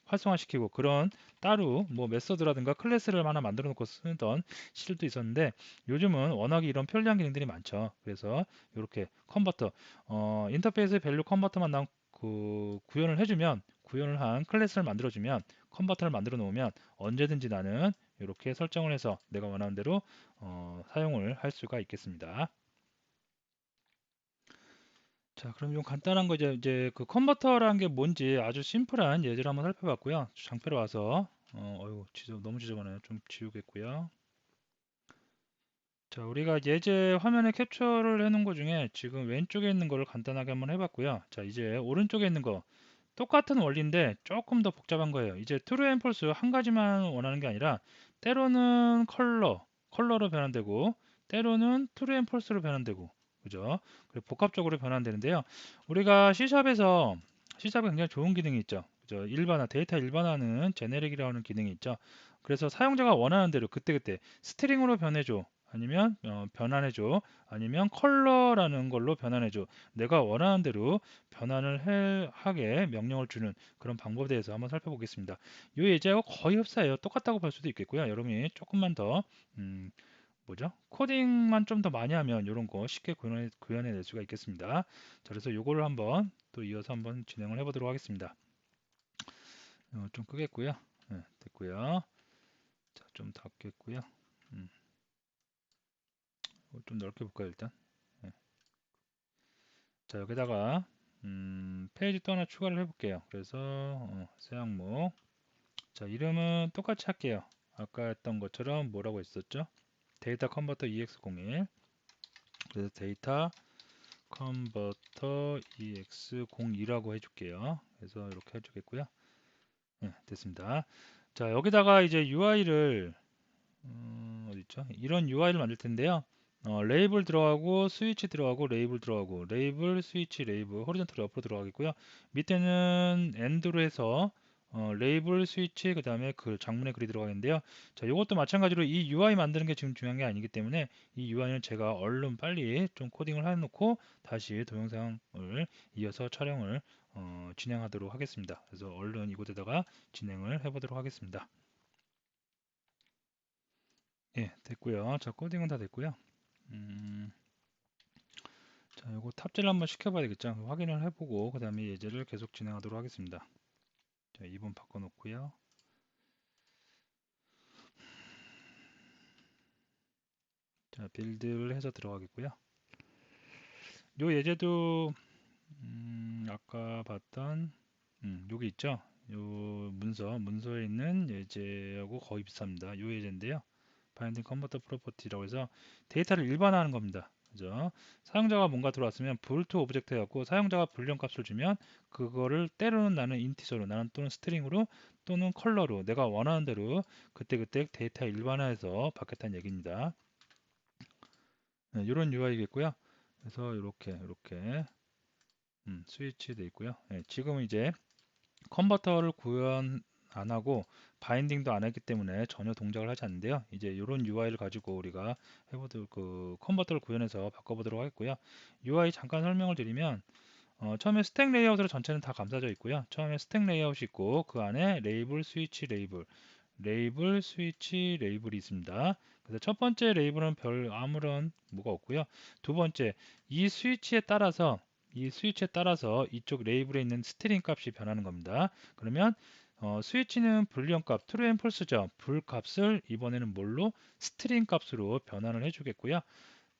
활성화시키고 그런 따로 뭐 메서드라든가 클래스를 하나 만들어 놓고 쓰던 시절도 있었는데 요즘은 워낙에 이런 편리한 기능들이 많죠. 그래서 이렇게 컨버터 인터페이스 밸류 컨버터만 구현을 해주면 구현을 한 클래스를 만들어주면 컨버터를 만들어 놓으면 언제든지 나는 이렇게 설정을 해서 내가 원하는 대로 사용을 할 수가 있겠습니다. 자, 그럼 좀 간단한 거 이제 그 컨버터라는 게 뭔지 아주 심플한 예제를 한번 살펴봤고요. 장표로 와서 어유 너무 지저분해요. 좀 지우겠고요. 자, 우리가 예제 화면에 캡처를 해놓은 거 중에 지금 왼쪽에 있는 거를 간단하게 한번 해봤고요. 자, 이제 오른쪽에 있는 거 똑같은 원리인데 조금 더 복잡한 거예요. 이제 true and false 한 가지만 원하는 게 아니라 때로는 컬러로 변환되고 때로는 true and false로 변환되고 그죠? 그리고 복합적으로 변환되는데요. 우리가 C샵에서 C샵에 굉장히 좋은 기능이 있죠. 그죠? 데이터 일반화는 제네릭이라고 하는 기능이 있죠. 그래서 사용자가 원하는 대로 그때그때 스트링으로 변해줘. 아니면 변환해줘. 아니면 컬러라는 걸로 변환해줘. 내가 원하는 대로 변환을 하게 명령을 주는 그런 방법에 대해서 한번 살펴보겠습니다. 이 예제하고 거의 흡사해요. 똑같다고 볼 수도 있겠고요. 여러분이 조금만 더 뭐죠? 코딩만 좀 더 많이 하면 이런 거 쉽게 구현해낼 수가 있겠습니다. 자, 그래서 이거를 한번 또 이어서 한번 진행을 해보도록 하겠습니다. 좀 끄겠고요. 네, 됐고요. 자, 좀 닫겠고요. 좀 넓게 볼까요, 일단? 네. 자, 여기다가 페이지 또 하나 추가를 해볼게요. 그래서 새 항목. 자, 이름은 똑같이 할게요. 아까 했던 것처럼 뭐라고 했었죠? 데이터 컨버터 EX01. 그래서 데이터 컨버터 EX02라고 해줄게요. 그래서 이렇게 해주겠고요. 네, 됐습니다. 자, 여기다가 이제 UI를 어디 있죠? 이런 UI를 만들 텐데요. 레이블 들어가고 스위치 들어가고 레이블 들어가고 레이블 스위치 레이블 호리존탈 옆으로 들어가겠고요. 밑에는 엔드로 해서 레이블 스위치 그 다음에 그 장문의 글이 들어가겠는데요. 자, 이것도 마찬가지로 이 UI 만드는 게 지금 중요한 게 아니기 때문에 이 UI는 제가 얼른 빨리 좀 코딩을 해놓고 다시 동영상을 이어서 촬영을 진행하도록 하겠습니다. 그래서 얼른 이곳에다가 진행을 해보도록 하겠습니다. 예, 됐고요. 자, 코딩은 다 됐고요. 자, 이거 탑재를 한번 시켜봐야 되겠죠. 확인을 해보고 그 다음에 예제를 계속 진행하도록 하겠습니다. 자, 2번 바꿔놓고요. 자, 빌드를 해서 들어가겠고요. 요 예제도 아까 봤던 여기 있죠. 요 문서에 있는 예제하고 거의 비슷합니다. 요 예제인데요. 바인딩 컨버터 프로퍼티라고 해서 데이터를 일반화하는 겁니다. 그죠? 사용자가 뭔가 들어왔으면 불투 오브젝트 해갖고 사용자가 불리언 값을 주면 그거를 때로는 나는 인티저로 나는 또는 스트링으로 또는 컬러로 내가 원하는 대로 그때그때 데이터 일반화해서 받겠다는 얘기입니다. 네, 이런 UI겠고요. 그래서 이렇게 스위치 돼 있고요. 네, 지금은 이제 컨버터를 구현 안 하고 바인딩도 안 했기 때문에 전혀 동작을 하지 않는데요. 이제 이런 UI를 가지고 우리가 해보도록 컨버터를 구현해서 바꿔보도록 하겠고요. UI 잠깐 설명을 드리면 처음에 스택 레이아웃으로 전체는 다 감싸져 있고요. 처음에 스택 레이아웃이 있고 그 안에 레이블, 스위치, 레이블, 스위치, 레이블이 있습니다. 그래서 첫 번째 레이블은 별 아무런 뭐가 없고요. 두 번째 이 스위치에 따라서 이쪽 레이블에 있는 스트링 값이 변하는 겁니다. 그러면 스위치는 불리언 값 true and false죠. 불 값을 이번에는 뭘로 스트링 값으로 변환을 해주겠고요.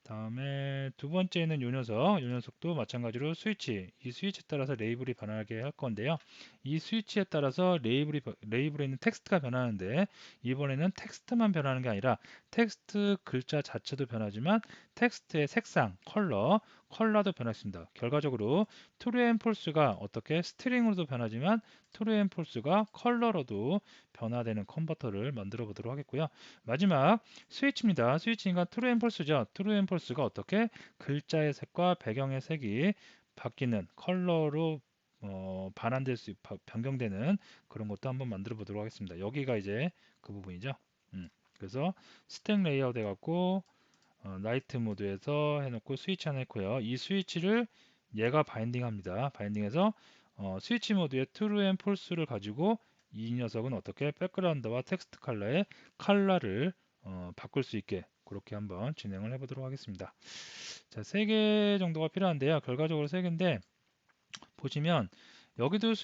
다음에 두 번째는 요 녀석도 마찬가지로 이 스위치에 따라서 레이블이 변하게 할 건데요. 이 스위치에 따라서 레이블에 있는 텍스트가 변하는데 이번에는 텍스트만 변하는 게 아니라 텍스트 글자 자체도 변하지만 텍스트의 색상, 컬러도 변했습니다. 결과적으로 true and false가 어떻게 스트링으로도 변하지만 true and false가 컬러로도 변화되는 컨버터를 만들어 보도록 하겠고요. 마지막 스위치입니다. 스위치니까 true and false죠. true and false가 어떻게 글자의 색과 배경의 색이 바뀌는 컬러로 변경되는 그런 것도 한번 만들어 보도록 하겠습니다. 여기가 이제 그 부분이죠. 그래서 스택 레이아웃 해갖고 나이트 모드에서 해놓고 스위치 하나 했고요. 이 스위치를 얘가 바인딩합니다. 바인딩해서 스위치 모드의 true and false를 가지고 이 녀석은 어떻게 백그라운드와 텍스트 컬러의 컬러를 바꿀 수 있게 그렇게 한번 진행을 해보도록 하겠습니다. 자, 3개 정도가 필요한데요. 결과적으로 3개인데 보시면 여기도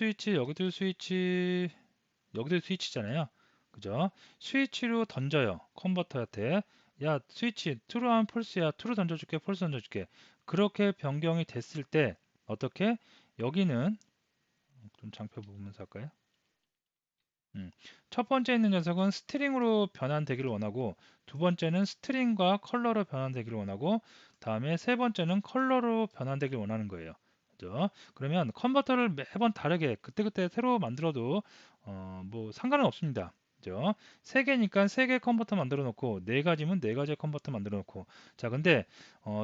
스위치잖아요. 그죠? 스위치로 던져요. 컨버터한테. 야, 스위치 true하면 false야. true 던져줄게. false 던져줄게. 그렇게 변경이 됐을 때 어떻게? 여기는 좀 장표 보면서 할까요? 첫 번째 있는 녀석은 스트링으로 변환되기를 원하고 두 번째는 스트링과 컬러로 변환되기를 원하고 다음에 세 번째는 컬러로 변환되기를 원하는 거예요. 그죠? 그러면 컨버터를 매번 다르게 그때그때 새로 만들어도 뭐 상관은 없습니다. 그죠? 세 개니까 세 개 컨버터 만들어 놓고 네 가지면 네 가지의 컨버터 만들어 놓고 자 근데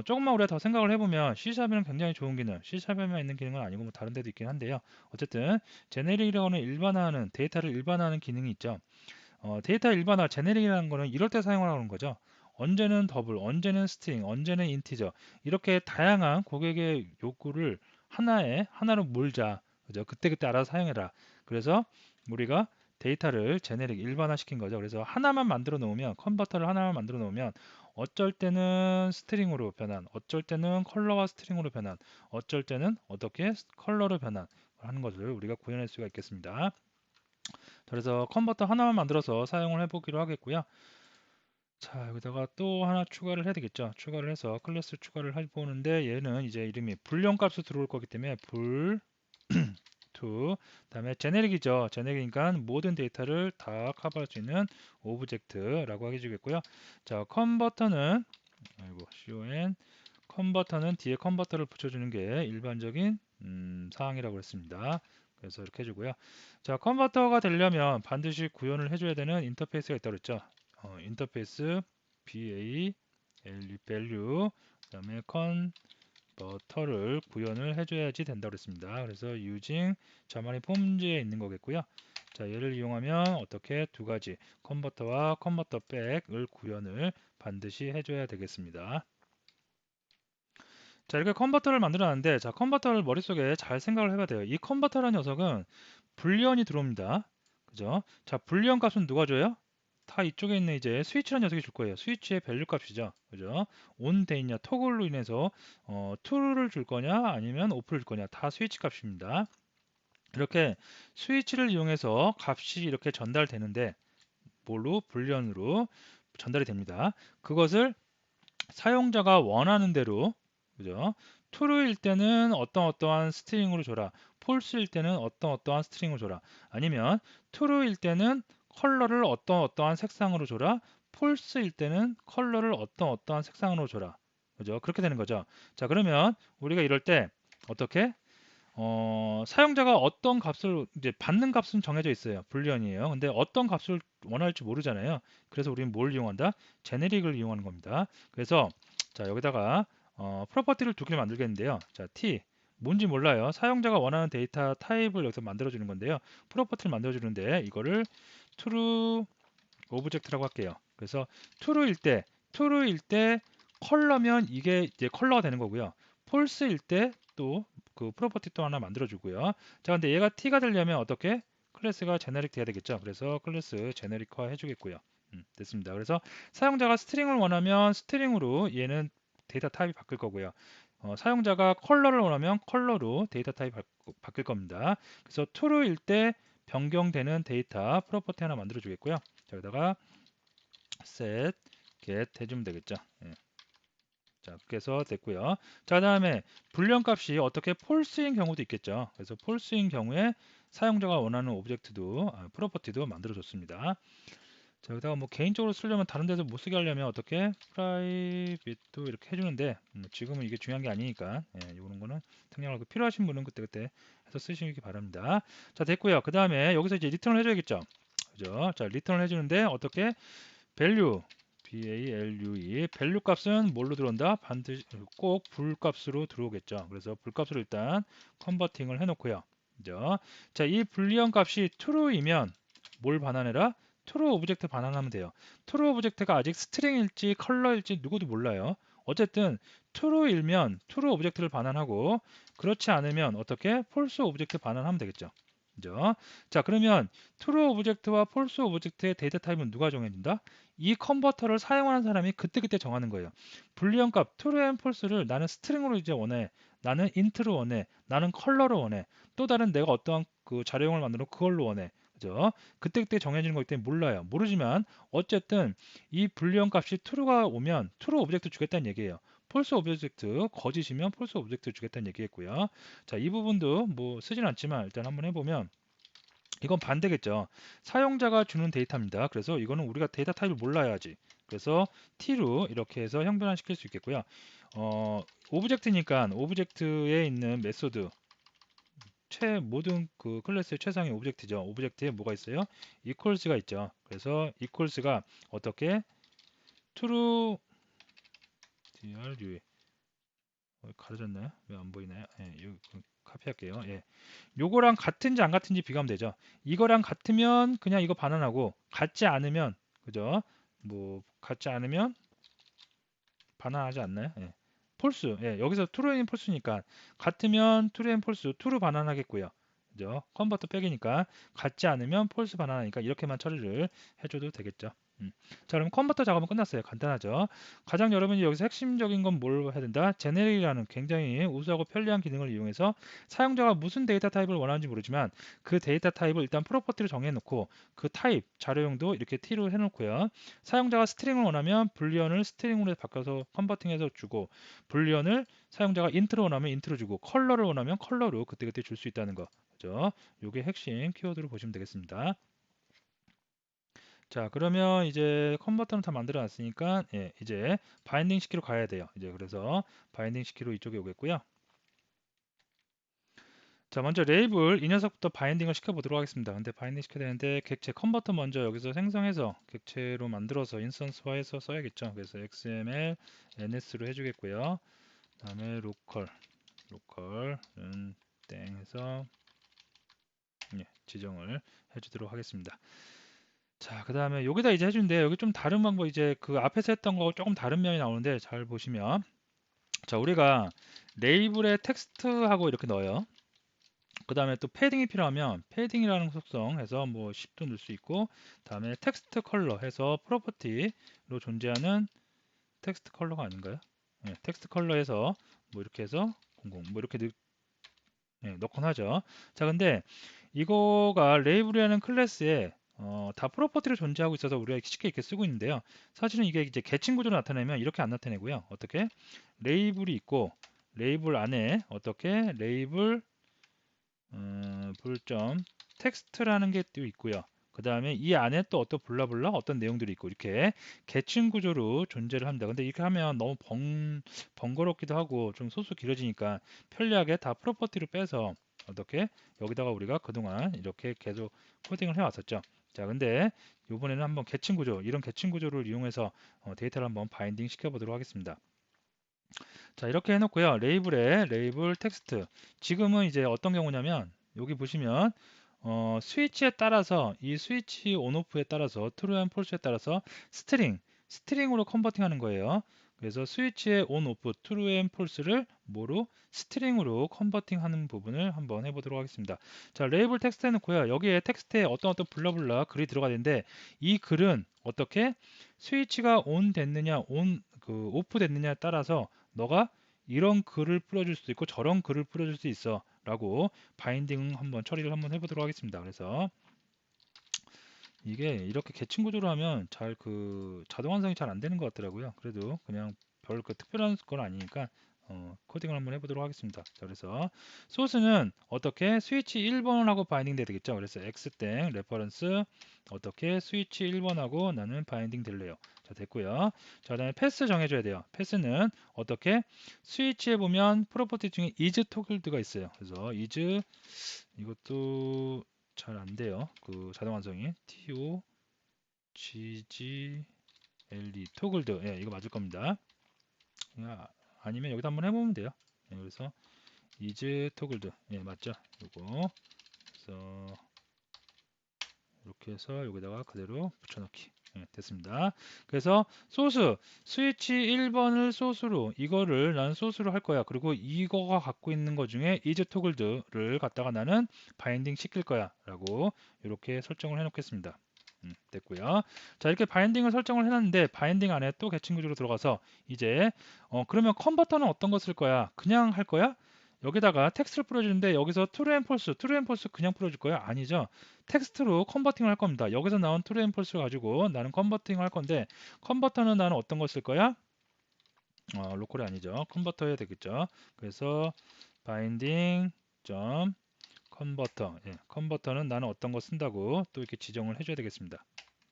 조금만 우리가 더 생각을 해보면 C샵에는 굉장히 좋은 기능 C샵에만 있는 기능은 아니고 뭐 다른 데도 있긴 한데요. 어쨌든 제네릭이라고 하는 데이터를 일반화하는 기능이 있죠. 데이터 일반화, 제네릭이라는 거는 이럴 때 사용하는 거죠. 언제는 더블, 언제는 스트링, 언제는 인티저 이렇게 다양한 고객의 요구를 하나로 몰자. 그죠? 그때그때 알아서 사용해라. 그래서 우리가 데이터를 제네릭 일반화 시킨 거죠. 그래서 컨버터를 하나만 만들어 놓으면 어쩔 때는 스트링으로 변환, 어쩔 때는 컬러와 스트링으로 변환, 어쩔 때는 어떻게 컬러로 변환 하는 것을 우리가 구현할 수가 있겠습니다. 그래서 컨버터 하나만 만들어서 사용을 해보기로 하겠고요. 자, 여기다가 또 하나 추가를 해야 되겠죠. 추가를 해서 클래스 추가를 해보는데 얘는 이제 이름이 불령 값으로 들어올 거기 때문에 to 다음에 제네릭이죠. 제네릭이니까 모든 데이터를 다 커버할 수 있는 오브젝트라고 해주겠고요. 자, 컨버터는 뒤에 컨버터를 붙여주는 게 일반적인 사항이라고 했습니다. 그래서 이렇게 해주고요. 자, 컨버터가 되려면 반드시 구현을 해줘야 되는 인터페이스가 있다고 그랬죠. 인터페이스 value 그다음에 컨버터를 구현을 해줘야지 된다고 그랬습니다. 그래서 using 자만의 폼즈에 있는 거겠고요. 자, 얘를 이용하면 어떻게 두 가지 컨버터와 컨버터 백을 구현을 반드시 해줘야 되겠습니다. 자, 이렇게 컨버터를 만들어놨는데, 자, 컨버터를 머릿속에 잘 생각을 해봐야 돼요. 이 컨버터라는 녀석은 불리언이 들어옵니다. 그죠? 자, 불리언 값은 누가 줘요? 다 이쪽에 있는 이제 스위치라는 녀석이 줄 거예요. 스위치의 밸류 값이죠. 그죠? 온 돼 있냐, 토글로 인해서 true를 줄 거냐, 아니면 off를 줄 거냐, 다 스위치 값입니다. 이렇게 스위치를 이용해서 값이 이렇게 전달되는데, 뭘로? 불리언으로 전달이 됩니다. 그것을 사용자가 원하는 대로 그죠? true일 때는 어떠한 스트링으로 줘라. false일 때는 어떠한 스트링으로 줘라. 아니면 true일 때는 컬러를 어떠한 색상으로 줘라. false일 때는 컬러를 어떠한 색상으로 줘라. 그죠? 그렇게 되는 거죠. 자, 그러면 우리가 이럴 때 어떻게 사용자가 어떤 값을 이제 받는 값은 정해져 있어요. 불리언이에요. 근데 어떤 값을 원할지 모르잖아요. 그래서 우리는 뭘 이용한다? 제네릭을 이용하는 겁니다. 그래서 자, 여기다가 프로퍼티를 두 개를 만들겠는데요. 자, t 뭔지 몰라요. 사용자가 원하는 데이터 타입을 여기서 만들어 주는 건데요. 프로퍼티를 만들어 주는데 이거를 true 오브젝트라고 할게요. 그래서 true일 때 컬러면 이게 이제 컬러가 되는 거고요. false일 때 또 그 프로퍼티 또 하나 만들어 주고요. 자, 근데 얘가 t가 되려면 어떻게? 클래스가 제너릭 돼야 되겠죠. 그래서 클래스 제너릭화 해주겠고요. 됐습니다. 그래서 사용자가 스트링을 원하면 스트링으로 얘는 데이터 타입이 바뀔 거고요. 사용자가 컬러를 원하면 컬러로 데이터 타입 바뀔 겁니다. 그래서 true일 때 변경되는 데이터 프로퍼티 하나 만들어 주겠고요. 자, 여기다가 set get 해주면 되겠죠. 예. 자, 그렇게 해서 됐고요. 자, 다음에 불량 값이 어떻게 false인 경우도 있겠죠. 그래서 false인 경우에 사용자가 원하는 오브젝트도 프로퍼티도 만들어 줬습니다. 자, 여기다가 뭐 개인적으로 쓰려면 다른 데서 못 쓰게 하려면 어떻게 프라이빗도 이렇게 해주는데 지금은 이게 중요한 게 아니니까 이런 거는 생략하고 필요하신 분은 그때그때 해서 쓰시기 바랍니다. 자, 됐고요. 그 다음에 여기서 이제 리턴을 해줘야겠죠. 그죠? 자, 리턴을 해주는데 어떻게 value value value 값은 뭘로 들어온다? 반드시 꼭 불값으로 들어오겠죠. 그래서 불값으로 일단 컨버팅을 해놓고요. 그죠? 자, 이 불리언 값이 true이면 뭘 반환해라? true 오브젝트 반환하면 돼요. true 오브젝트가 아직 스트링일지 컬러일지 누구도 몰라요. 어쨌든 true이면 true 오브젝트를 반환하고 그렇지 않으면 어떻게 false 오브젝트 반환하면 되겠죠. 그죠? 자, 그러면 true 오브젝트와 false 오브젝트의 데이터 타입은 누가 정해진다? 이 컨버터를 사용하는 사람이 그때그때 정하는 거예요. 불리언 값 true and false를 나는 스트링으로 이제 원해. 나는 int로 원해. 나는 컬러로 원해. 또 다른 내가 어떠한 그 자료형을 만들어 그걸로 원해. 그죠? 그때그때 정해지는 거기 때문에 몰라요. 모르지만 어쨌든 이 불리언 값이 true가 오면 true 오브젝트 주겠다는 얘기예요. false 오브젝트 거짓이면 false 오브젝트 주겠다는 얘기겠고요. 자, 이 부분도 뭐 쓰진 않지만 일단 한번 해보면 이건 반대겠죠. 사용자가 주는 데이터입니다. 그래서 이거는 우리가 데이터 타입을 몰라야지. 그래서 t로 이렇게 해서 형변화 시킬 수 있겠고요. 오브젝트니까 오브젝트에 있는 메소드 모든 그 클래스의 최상의 오브젝트죠. 오브젝트에 뭐가 있어요? equals가 있죠. 그래서 equals가 어떻게 true dru 가려졌나요? 왜 안 보이나요? 예, 여기 카피할게요. 예. 요거랑 같은지 안 같은지 비교하면 되죠. 이거랑 같으면 그냥 이거 반환하고 같지 않으면 그죠? 뭐 같지 않으면 반환하지 않나요? 예. 폴스. 예, 여기서 트루 앤 폴스니까 같으면 트루 앤 폴스, 트루 반환하겠고요. 그죠? 컨버터 백이니까 같지 않으면 폴스 반환하니까 이렇게만 처리를 해줘도 되겠죠. 자, 그럼 컨버터 작업은 끝났어요. 간단하죠. 가장 여러분이 여기서 핵심적인 건 뭘 해야 된다? 제네릭이라는 굉장히 우수하고 편리한 기능을 이용해서 사용자가 무슨 데이터 타입을 원하는지 모르지만 그 데이터 타입을 일단 프로퍼티로 정해놓고 그 타입 자료형도 이렇게 t로 해놓고요. 사용자가 스트링을 원하면 불리언을 스트링으로 바꿔서 컨버팅해서 주고 불리언을 사용자가 인트로 원하면 인트로 주고 컬러를 원하면 컬러로 그때그때 줄 수 있다는 거. 그죠? 이게 핵심 키워드로 보시면 되겠습니다. 자, 그러면 이제 컨버터는 다 만들어 놨으니까 이제 바인딩 시키러 가야 돼요. 이제 그래서 바인딩 시키러 이쪽에 오겠고요. 자, 먼저 레이블 이 녀석부터 바인딩을 시켜 보도록 하겠습니다. 근데 바인딩 시켜야 되는데 객체 컨버터 먼저 여기서 생성해서 객체로 만들어서 인스턴스화해서 써야겠죠. 그래서 XML NS로 해주겠고요. 그다음에 로컬은 땡 해서 지정을 해주도록 하겠습니다. 자, 그 다음에 여기다 이제 해주는데 여기 좀 다른 방법 이제 그 앞에서 했던 거하고 조금 다른 면이 나오는데 잘 보시면 자, 우리가 레이블에 텍스트하고 이렇게 넣어요. 그 다음에 또 패딩이 필요하면 패딩이라는 속성 해서 뭐 10도 넣을 수 있고 다음에 텍스트 컬러 해서 프로퍼티로 존재하는 텍스트 컬러가 아닌가요? 네, 텍스트 컬러에서 뭐 이렇게 해서 00 뭐 이렇게 넣곤 하죠. 자, 근데 이거가 레이블이라는 클래스에 다 프로퍼티로 존재하고 있어서 우리가 쉽게 이렇게 쓰고 있는데요. 사실은 이게 이제 계층 구조로 나타내면 이렇게 안 나타내고요. 어떻게? 레이블이 있고 레이블 안에 어떻게 레이블 불점 텍스트라는 게 또 있고요. 그 다음에 이 안에 또 어떤 블라블라 어떤 내용들이 있고 이렇게 계층 구조로 존재를 합니다. 근데 이렇게 하면 너무 번거롭기도 하고 좀 소수 길어지니까 편리하게 다 프로퍼티로 빼서 어떻게 여기다가 우리가 그동안 이렇게 계속 코딩을 해왔었죠. 자, 근데 이번에는 한번 계층 구조, 이런 계층 구조를 이용해서 데이터를 한번 바인딩 시켜 보도록 하겠습니다. 자, 이렇게 해놓고요. 레이블에 레이블 텍스트. 지금은 이제 어떤 경우냐면 여기 보시면 스위치에 따라서 이 스위치 온오프에 따라서 트루 앤 폴스에 따라서 스트링으로 컨버팅하는 거예요. 그래서 스위치의 온오프 트루 앤 폴스를 뭐로 스트링으로 컨버팅하는 부분을 한번 해보도록 하겠습니다. 자, 레이블 텍스트 해놓고요. 여기에 텍스트에 어떤 블라블라 글이 들어가야 되는데 이 글은 어떻게 스위치가 온 됐느냐 오프 됐느냐에 따라서 너가 이런 글을 뿌려줄 수도 있고 저런 글을 뿌려줄 수 있어 라고 바인딩 한번 처리를 한번 해보도록 하겠습니다. 그래서 이게 이렇게 계층 구조로 하면 잘 자동 완성이 잘 안 되는 것 같더라고요. 그래도 그냥 별 특별한 건 아니니까 코딩을 한번 해보도록 하겠습니다. 자, 그래서 소스는 어떻게 스위치 1번하고 바인딩 돼야 되겠죠. 그래서 x땡 레퍼런스 어떻게 스위치 1번하고 나는 바인딩 될래요. 자, 됐고요. 자, 그다음에 패스 정해줘야 돼요. 패스는 어떻게 스위치에 보면 프로퍼티 중에 is toggled가 있어요. 그래서 is 이것도 잘 안 돼요. 자동 완성이 TOGGLE 토글드 예, 이거 맞을 겁니다. 아니면 여기다 한번 해보면 돼요. 예, 그래서 is 토글드 예, 맞죠? 요거 그래서 이렇게 해서 여기다가 그대로 붙여넣기 예, 됐습니다. 그래서 스위치 1번을 소스로 이거를 나는 소스로 할 거야. 그리고 이거가 갖고 있는 것 중에 is toggled를 갖다가 나는 바인딩 시킬 거야 라고 이렇게 설정을 해 놓겠습니다. 됐고요. 자, 이렇게 바인딩을 설정을 해놨는데 바인딩 안에 또 계층 구조로 들어가서 이제 그러면 컨버터는 어떤 거 쓸 거야? 그냥 할 거야? 여기다가 텍스트를 뿌려주는데 여기서 true and false 그냥 뿌려줄 거야? 아니죠. 텍스트로 컨버팅을 할 겁니다. 여기서 나온 true and false를 가지고 나는 컨버팅을 할 건데 컨버터는 나는 어떤 거 쓸 거야? 로컬이 아니죠. 컨버터 해야 되겠죠. 그래서 바인딩 점 컨버터 컨버터는 나는 어떤 거 쓴다고 또 이렇게 지정을 해줘야 되겠습니다.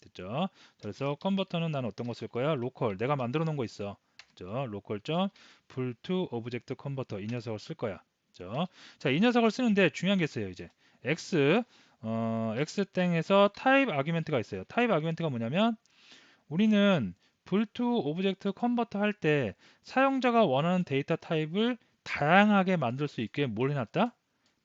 됐죠? 그래서 컨버터는 나는 어떤 거 쓸 거야? 로컬 내가 만들어 놓은 거 있어. 그죠? 로컬 점 불투 오브젝트 컨버터 이 녀석을 쓸 거야. 그죠? 자, 이 녀석을 쓰는데 중요한 게 있어요. 이제 x 땡에서 타입 아규멘트가 있어요. 타입 아규멘트가 뭐냐면 우리는 불투 오브젝트 컨버터 할 때 사용자가 원하는 데이터 타입을 다양하게 만들 수 있게 뭘 해놨다?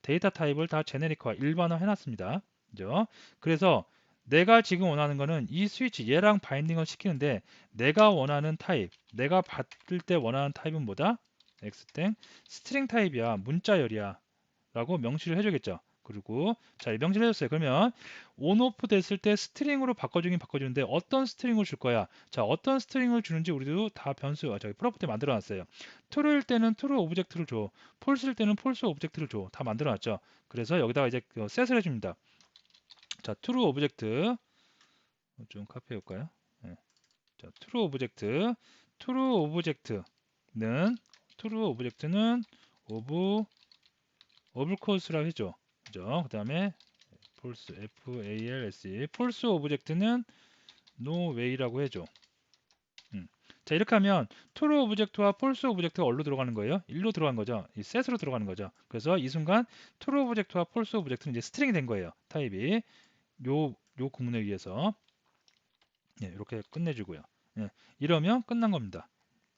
데이터 타입을 다 제네릭화, 일반화 해놨습니다. 그죠? 그래서 내가 지금 원하는 거는 이 스위치 얘랑 바인딩을 시키는데 내가 원하는 타입, 내가 받을 때 원하는 타입은 뭐다? x땡 스트링 타입이야, 문자열이야 라고 명시를 해주겠죠. 그리고 자, 명시를 해줬어요. 그러면 온오프 됐을 때 스트링으로 바꿔주긴 바꿔주는데 어떤 스트링을 줄 거야? 자, 어떤 스트링을 주는지 우리도 다 저기 프로퍼티 만들어 놨어요. true일 때는 true 오브젝트를 줘. false일 때는 false 오브젝트를 줘. 다 만들어 놨죠. 그래서 여기다가 이제 셋을 해줍니다. 자, true 오브젝트 좀 카피해 볼까요? 네. 자, true 오브젝트는 오브 코스라고 했죠. 그죠? 그 다음에 false, false, false 오브젝트는 no way라고 해줘. 자, 이렇게 하면 true 오브젝트와 false 오브젝트가 어디로 들어가는 거예요? 일로 들어간 거죠. 이 set으로 들어가는 거죠. 그래서 이 순간 true 오브젝트와 false 오브젝트는 이제 스트링이 된 거예요. 타입이 요 구문에 의해서 이렇게 끝내주고요. 이러면 끝난 겁니다.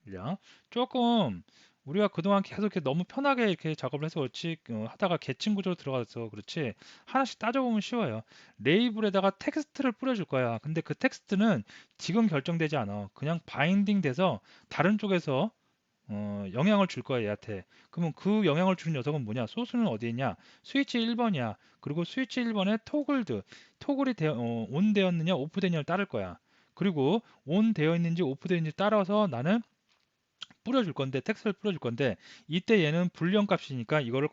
그냥 조금 우리가 그동안 계속 이렇게 너무 편하게 이렇게 작업을 해서 그렇지 하다가 계층 구조로 들어가서 그렇지 하나씩 따져보면 쉬워요. 레이블에다가 텍스트를 뿌려줄 거야. 근데 그 텍스트는 지금 결정되지 않아. 그냥 바인딩 돼서 다른 쪽에서 영향을 줄 거야 얘한테. 그러면 그 영향을 주는 녀석은 뭐냐? 소스는 어디 있냐? 스위치 1번이야. 그리고 스위치 1번에 토글이 온 되었느냐 오프 되느냐를 따를 거야. 그리고 온 되어 있는지 오프 되어 있는지 따라서 나는 뿌려줄 건데 텍스트를 뿌려줄 건데 이때 얘는 불리언 값이니까 이거를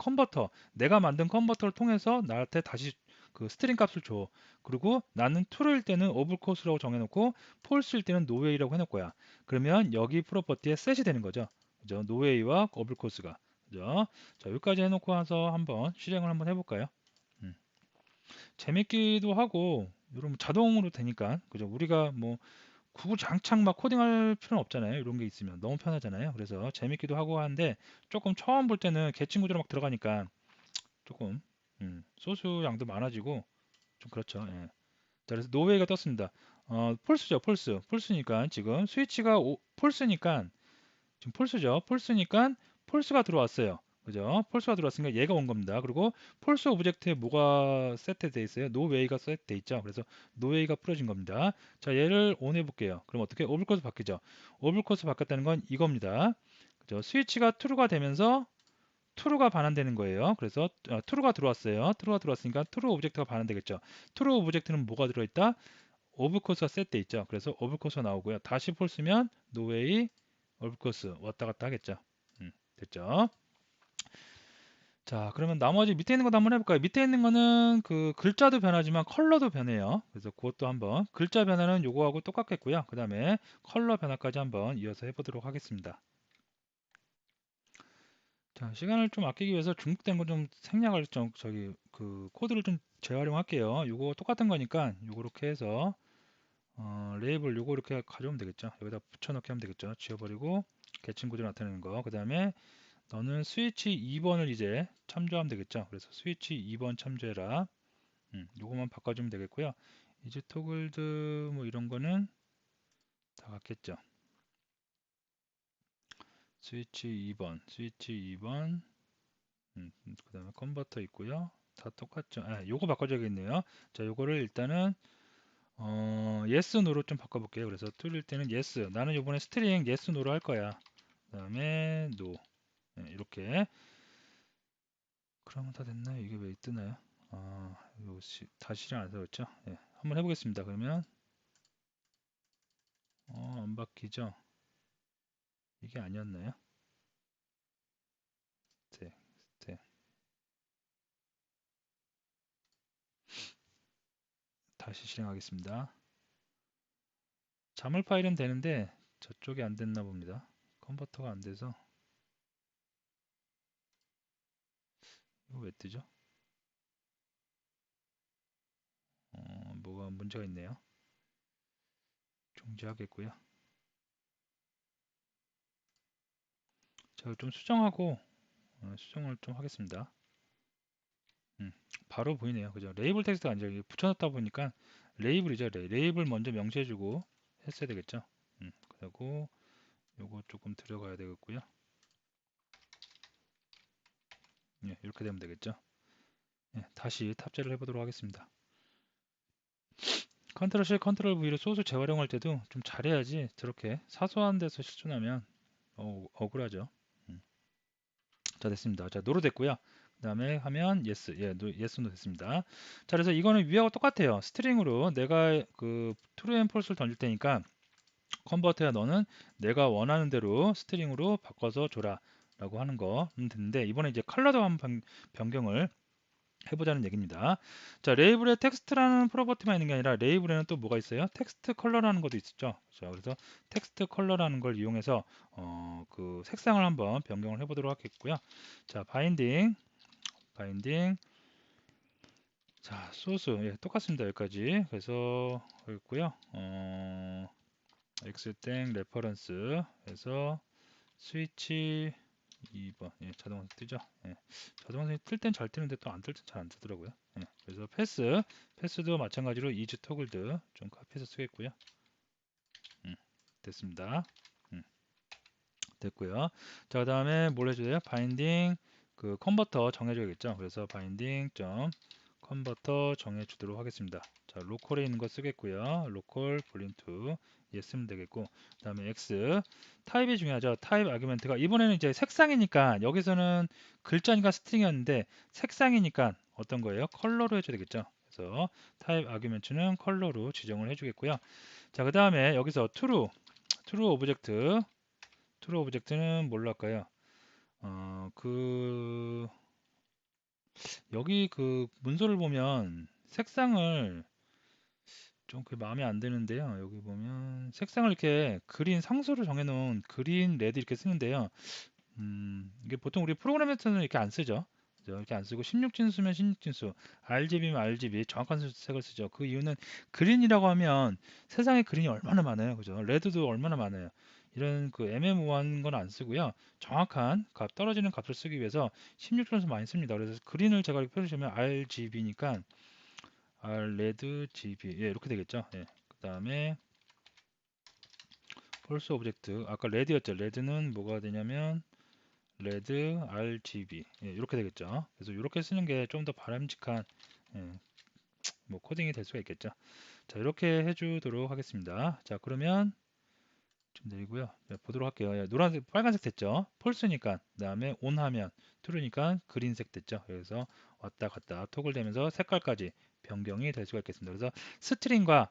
내가 만든 컨버터를 통해서 나한테 다시 그 스트링 값을 줘. 그리고 나는 true일 때는 오브코스라고 정해놓고 false일 때는 noWay라고 해놓을 거야. 그러면 여기 프로퍼티에 셋이 되는 거죠. 그죠? noWay와 오브코스가. 그죠? 자, 여기까지 해놓고 와서 한번 실행을 한번 해볼까요? 재밌기도 하고 이런 자동으로 되니까 그죠? 우리가 뭐 구구장창 막 코딩할 필요는 없잖아요. 이런 게 있으면 너무 편하잖아요. 그래서 재밌기도 하고 하는데 조금 처음 볼 때는 개칭 구조로 막 들어가니까 조금 소스 양도 많아지고 좀 그렇죠. 예. 자, 그래서 노웨이가 떴습니다. 폴스죠, 폴스. 폴스니까 지금 스위치가 폴스니까 지금 폴스죠. 폴스니까 폴스가 들어왔어요. 그죠? 폴스가 들어왔으니까 얘가 온 겁니다. 그리고 폴스 오브젝트에 뭐가 세트돼 있어요? 노웨이가 세트돼 있죠. 그래서 노웨이가 풀어진 겁니다. 자, 얘를 온 해볼게요. 그럼 어떻게? 오블코스 바뀌죠. 오블코스 바뀌었다는 건 이겁니다. 그죠? 스위치가 true가 되면서 true가 반환되는 거예요. 그래서 true가 들어왔어요. true가 들어왔으니까 true 오브젝트가 반환되겠죠. true 오브젝트는 뭐가 들어있다? 오브코스가 셋돼 있죠. 그래서 오브코스가 나오고요. 다시 폴스면 노웨이 오브코스 왔다 갔다 하겠죠. 됐죠? 자, 그러면 나머지 밑에 있는 것도 한번 해볼까요? 밑에 있는 거는 그 글자도 변하지만 컬러도 변해요. 그래서 그것도 한번 글자 변화는 요거하고 똑같겠고요. 그 다음에 컬러 변화까지 한번 이어서 해보도록 하겠습니다. 자, 시간을 좀 아끼기 위해서 중복된 거 좀 생략을 좀 저기 그 코드를 좀 재활용할게요. 요거 똑같은 거니까 요거 이렇게 해서 레이블 요거 이렇게 가져오면 되겠죠. 여기다 붙여넣기 하면 되겠죠. 지워버리고 계층 구조 나타내는 거. 그 다음에 너는 스위치 2번을 이제 참조하면 되겠죠. 그래서 스위치 2번 참조해라. 요거만 바꿔주면 되겠고요. 이제 토글드 뭐 이런 거는 다 같겠죠. 스위치 2번, 스위치 2번, 그 다음에 컨버터 있고요. 다 똑같죠. 요거 바꿔줘야겠네요. 자, 요거를 일단은 yes, no로 좀 바꿔볼게요. 그래서 뚫릴 때는 yes. 나는 요번에 스트링 yes, no로 할 거야. 그 다음에 no. 이렇게. 그러면 다 됐나요? 이게 왜 뜨나요? 이거 다시 실행 안 해봤죠? 예, 한번 해보겠습니다. 그러면 안 바뀌죠? 이게 아니었나요? 네, 네. 다시 실행하겠습니다. 자물 파일은 되는데 저쪽이 안 됐나 봅니다. 컨버터가 안 돼서 이거 왜 뜨죠? 뭐가 문제가 있네요. 종지하겠고요. 제가 좀 수정하고 수정을 좀 하겠습니다. 바로 보이네요. 그죠? 레이블 텍스트가 아니라 이게 붙여놨다 보니까 레이블이죠. 레이블 먼저 명시해주고 했어야 되겠죠. 그리고 요거 조금 들어가야 되겠고요. 예, 이렇게 되면 되겠죠. 예, 다시 탑재를 해보도록 하겠습니다. 컨트롤 C, 컨트롤 V로 소스 재활용할 때도 좀 잘해야지 저렇게 사소한 데서 실수나면 억울하죠. 자, 됐습니다. 자, 노로 됐고요. 그 다음에 하면 yes, 예, yes, no 됐습니다. 자, 그래서 이거는 위하고 똑같아요. 스트링으로 내가 그 true and false를 던질 테니까 컨버터야 너는 내가 원하는 대로 스트링으로 바꿔서 줘라 라고 하는 거 됐는데 이번에 이제 컬러도 한번 변경을 해보자는 얘기입니다. 자, 레이블에 텍스트라는 프로퍼티만 있는 게 아니라 레이블에는 또 뭐가 있어요? 텍스트 컬러라는 것도 있죠. 그렇죠? 그래서 텍스트 컬러라는 걸 이용해서 그 색상을 한번 변경을 해보도록 하겠고요. 자, 바인딩. 자, 소스 예, 똑같습니다. 여기까지. 그래서 있고요. x땡 레퍼런스 해서 스위치 2번 예, 자동으로 뜨죠. 예, 자동으로 뜰 땐 잘 뜨는데 또 안 뜰 땐 잘 안 뜨더라고요. 예, 그래서 패스도 마찬가지로 이즈 토글드 좀 카피해서 쓰겠고요. 됐습니다. 음, 됐고요. 자, 그다음에 뭘 해줘야 돼요? 바인딩 그 컨버터 정해줘야겠죠. 그래서 바인딩 점 컨버터 정해주도록 하겠습니다. 자, 로컬에 있는 거 쓰겠고요. 로컬 볼륨2 예 쓰면 되겠고, 그 다음에 x 타입이 중요하죠. 타입 아규멘트가 이번에는 이제 색상이니까 여기서는 글자니까 스트링이었는데 색상이니까 어떤 거예요? 컬러로 해줘야 되겠죠. 그래서 타입 아규멘트는 컬러로 지정을 해주겠고요. 자, 그 다음에 여기서 true 오브젝트는 뭘로 할까요? 여기 그 문서를 보면 색상을 좀 그 마음에 안 드는데요. 여기 보면 색상을 이렇게 그린 상수로 정해놓은 그린, 레드 이렇게 쓰는데요. 이게 보통 우리 프로그램에서는 이렇게 안 쓰죠. 그죠? 이렇게 안 쓰고 16진수면 16진수, RGB면 RGB 정확한 색을 쓰죠. 그 이유는 그린이라고 하면 세상에 그린이 얼마나 많아요, 그죠? 레드도 얼마나 많아요. 이런 그 애매모호한 건 안 쓰고요. 정확한 값, 떨어지는 값을 쓰기 위해서 16진수 많이 씁니다. 그래서 그린을 제가 이렇게 표시하면 RGB니까 R 레드 GB 예, 이렇게 되겠죠. 예. 그 다음에 폴스 오브젝트 아까 레드였죠. 레드는 뭐가 되냐면 레드 RGB 예, 이렇게 되겠죠. 그래서 이렇게 쓰는 게 좀 더 바람직한 예, 뭐 코딩이 될 수가 있겠죠. 자, 이렇게 해주도록 하겠습니다. 자, 그러면 좀 내리고요. 네, 보도록 할게요. 예, 노란색, 빨간색 됐죠. 폴스니까 그다음에 온 하면 트루니까 그린색 됐죠. 그래서 왔다 갔다 토글 되면서 색깔까지 변경이 될 수가 있겠습니다. 그래서 스트링과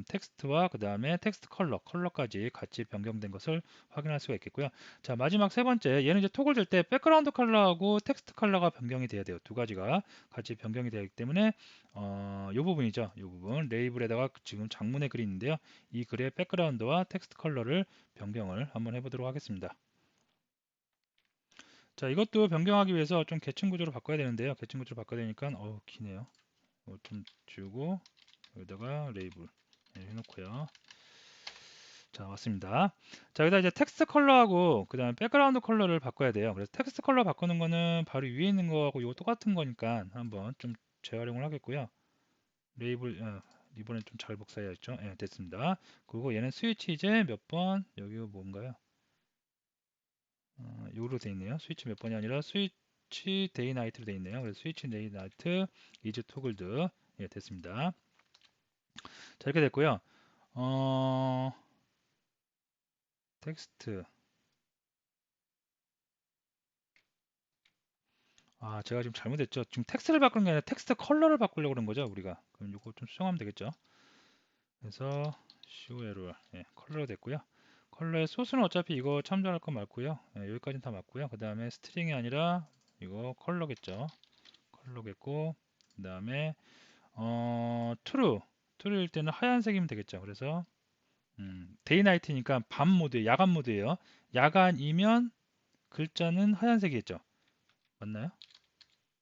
텍스트와 그 다음에 텍스트 컬러까지 같이 변경된 것을 확인할 수가 있겠고요. 자, 마지막 세 번째, 얘는 이제 토글 될 때 백그라운드 컬러하고 텍스트 컬러가 변경이 돼야 돼요. 두 가지가 같이 변경이 되기 때문에 이 부분이죠. 이 부분 레이블에다가 지금 장문의 글이 있는데요. 이 글의 백그라운드와 텍스트 컬러를 변경을 한번 해보도록 하겠습니다. 자, 이것도 변경하기 위해서 좀 계층 구조로 바꿔야 되는데요. 계층 구조로 바꿔야 되니까 기네요. 좀 지우고 여기다가 레이블 해놓고요. 자, 왔습니다. 자, 여기다 이제 텍스트 컬러하고 그 다음에 백그라운드 컬러를 바꿔야 돼요. 그래서 텍스트 컬러 바꾸는 거는 바로 위에 있는 거하고 이거 똑같은 거니까 한번 좀 재활용을 하겠고요. 레이블 이번엔 좀 잘 복사해야겠죠. 예, 됐습니다. 그리고 얘는 스위치 이제 몇 번? 여기가 뭔가요? 요로 돼 있네요. 스위치 몇 번이 아니라 스위치 데이 나이트로 돼 있네요. 그래서 스위치 데이 나이트 이즈 토글드 예, 됐습니다. 자, 이렇게 됐고요. 텍스트 제가 지금 잘못했죠. 지금 텍스트를 바꾸는 게 아니라 텍스트 컬러를 바꾸려고 그런 거죠, 우리가. 그럼 이거 좀 수정하면 되겠죠. 그래서 show error 예, 컬러로 됐고요. 컬러의 소스는 어차피 이거 참조할 거 맞고요. 예, 여기까지는 다 맞고요. 그 다음에 스트링이 아니라 이거 컬러겠죠. 컬러겠고 그 다음에 true일 때는 하얀색이면 되겠죠. 그래서 데이 나이트니까 밤 모드, 야간 모드예요. 야간이면 글자는 하얀색이겠죠. 맞나요?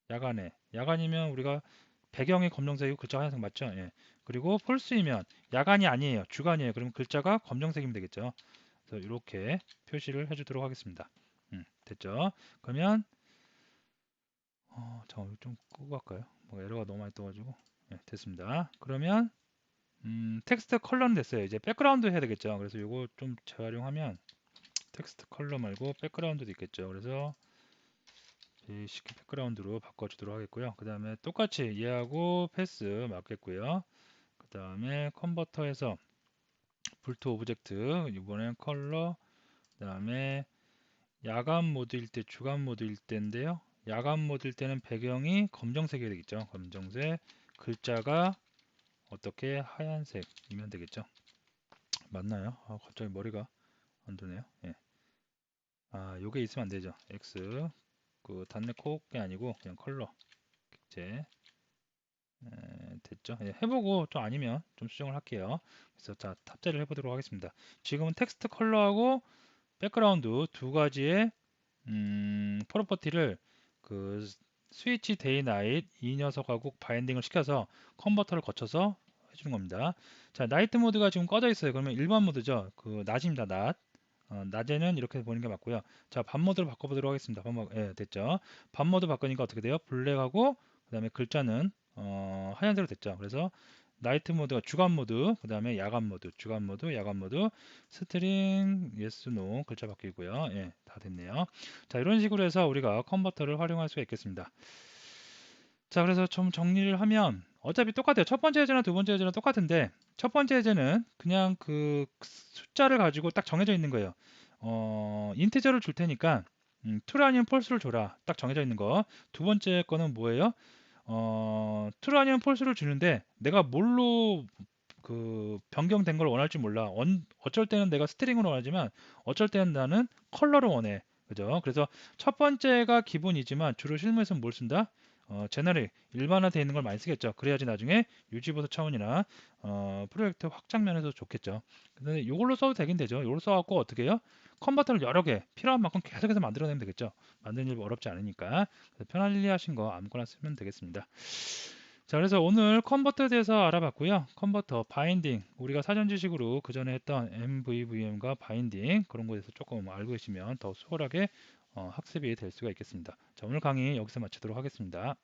야간이면 우리가 배경이 검정색이고 글자가 하얀색 맞죠? 예. 그리고 폴스이면 야간이 아니에요. 주간이에요. 그러면 글자가 검정색이면 되겠죠. 그래서 이렇게 표시를 해주도록 하겠습니다. 됐죠? 그러면 잠깐 좀 끄고 갈까요? 뭐 에러가 너무 많이 떠가지고 됐습니다. 그러면 텍스트 컬러는 됐어요. 이제 백그라운드 해야 되겠죠. 그래서 이거 좀 재활용하면 텍스트 컬러 말고 백그라운드도 있겠죠. 그래서 베이식 백그라운드로 바꿔주도록 하겠고요. 그 다음에 똑같이 얘하고 패스 맞겠고요. 그 다음에 컨버터에서 불트 오브젝트 이번엔 컬러 그 다음에 야간 모드일 때 주간 모드일 때인데요. 야간 모드일 때는 배경이 검정색이 되겠죠. 검정색 글자가 어떻게 하얀색이면 되겠죠. 맞나요? 갑자기 머리가 안 도네요. 예. 요게 있으면 안 되죠. X 그 단내 코게 아니고 그냥 컬러 객체 됐죠? 예, 해보고 또 아니면 좀 수정을 할게요. 그래서 자 탑재를 해보도록 하겠습니다. 지금은 텍스트 컬러하고 백그라운드 두 가지의 프로퍼티를 그 스위치 데이 나잇 이 녀석하고 바인딩을 시켜서 컨버터를 거쳐서 해주는 겁니다. 자, 나이트 모드가 지금 꺼져 있어요. 그러면 일반 모드죠. 그 낮입니다. 낮에는 이렇게 보는 게 맞고요. 자, 밤 모드로 바꿔보도록 하겠습니다. 예, 됐죠. 밤 모드 바꾸니까 어떻게 돼요? 블랙하고 그다음에 글자는 하얀색으로 됐죠. 그래서 나이트 모드가 주간 모드, 그 다음에 야간 모드, 주간 모드, 야간 모드, 스트링, yes, no 글자 바뀌고요. 예, 다 됐네요. 자, 이런 식으로 해서 우리가 컨버터를 활용할 수가 있겠습니다. 자, 그래서 좀 정리를 하면 어차피 똑같아요. 첫 번째 예제나 두 번째 예제는 똑같은데 첫 번째 예제는 그냥 그 숫자를 가지고 딱 정해져 있는 거예요. 인티저를 줄 테니까 true 아니면 false를 줘라. 딱 정해져 있는 거. 두 번째 거는 뭐예요? true 아니면 false를 주는데 내가 뭘로 그 변경된 걸 원할지 몰라. 어쩔 때는 내가 스트링으로 원하지만 어쩔 때는 나는 컬러를 원해. 그죠? 그래서 첫 번째가 기본이지만 주로 실무에서는 뭘 쓴다? 제너릭 일반화되어 있는 걸 많이 쓰겠죠. 그래야지 나중에 유지보수 차원이나 프로젝트 확장 면에서 좋겠죠. 근데 이걸로 써도 되긴 되죠. 이걸로 써갖고 어떻게 해요? 컨버터를 여러 개 필요한 만큼 계속해서 만들어내면 되겠죠. 만드는 일 어렵지 않으니까. 그래서 편안히 하신 거 아무거나 쓰면 되겠습니다. 자, 그래서 오늘 컨버터에 대해서 알아봤고요. 컨버터, 바인딩, 우리가 사전 지식으로 그 전에 했던 MVVM과 바인딩 그런 거에 대해서 조금 알고 계시면 더 수월하게 학습이 될 수가 있겠습니다. 자, 오늘 강의 여기서 마치도록 하겠습니다.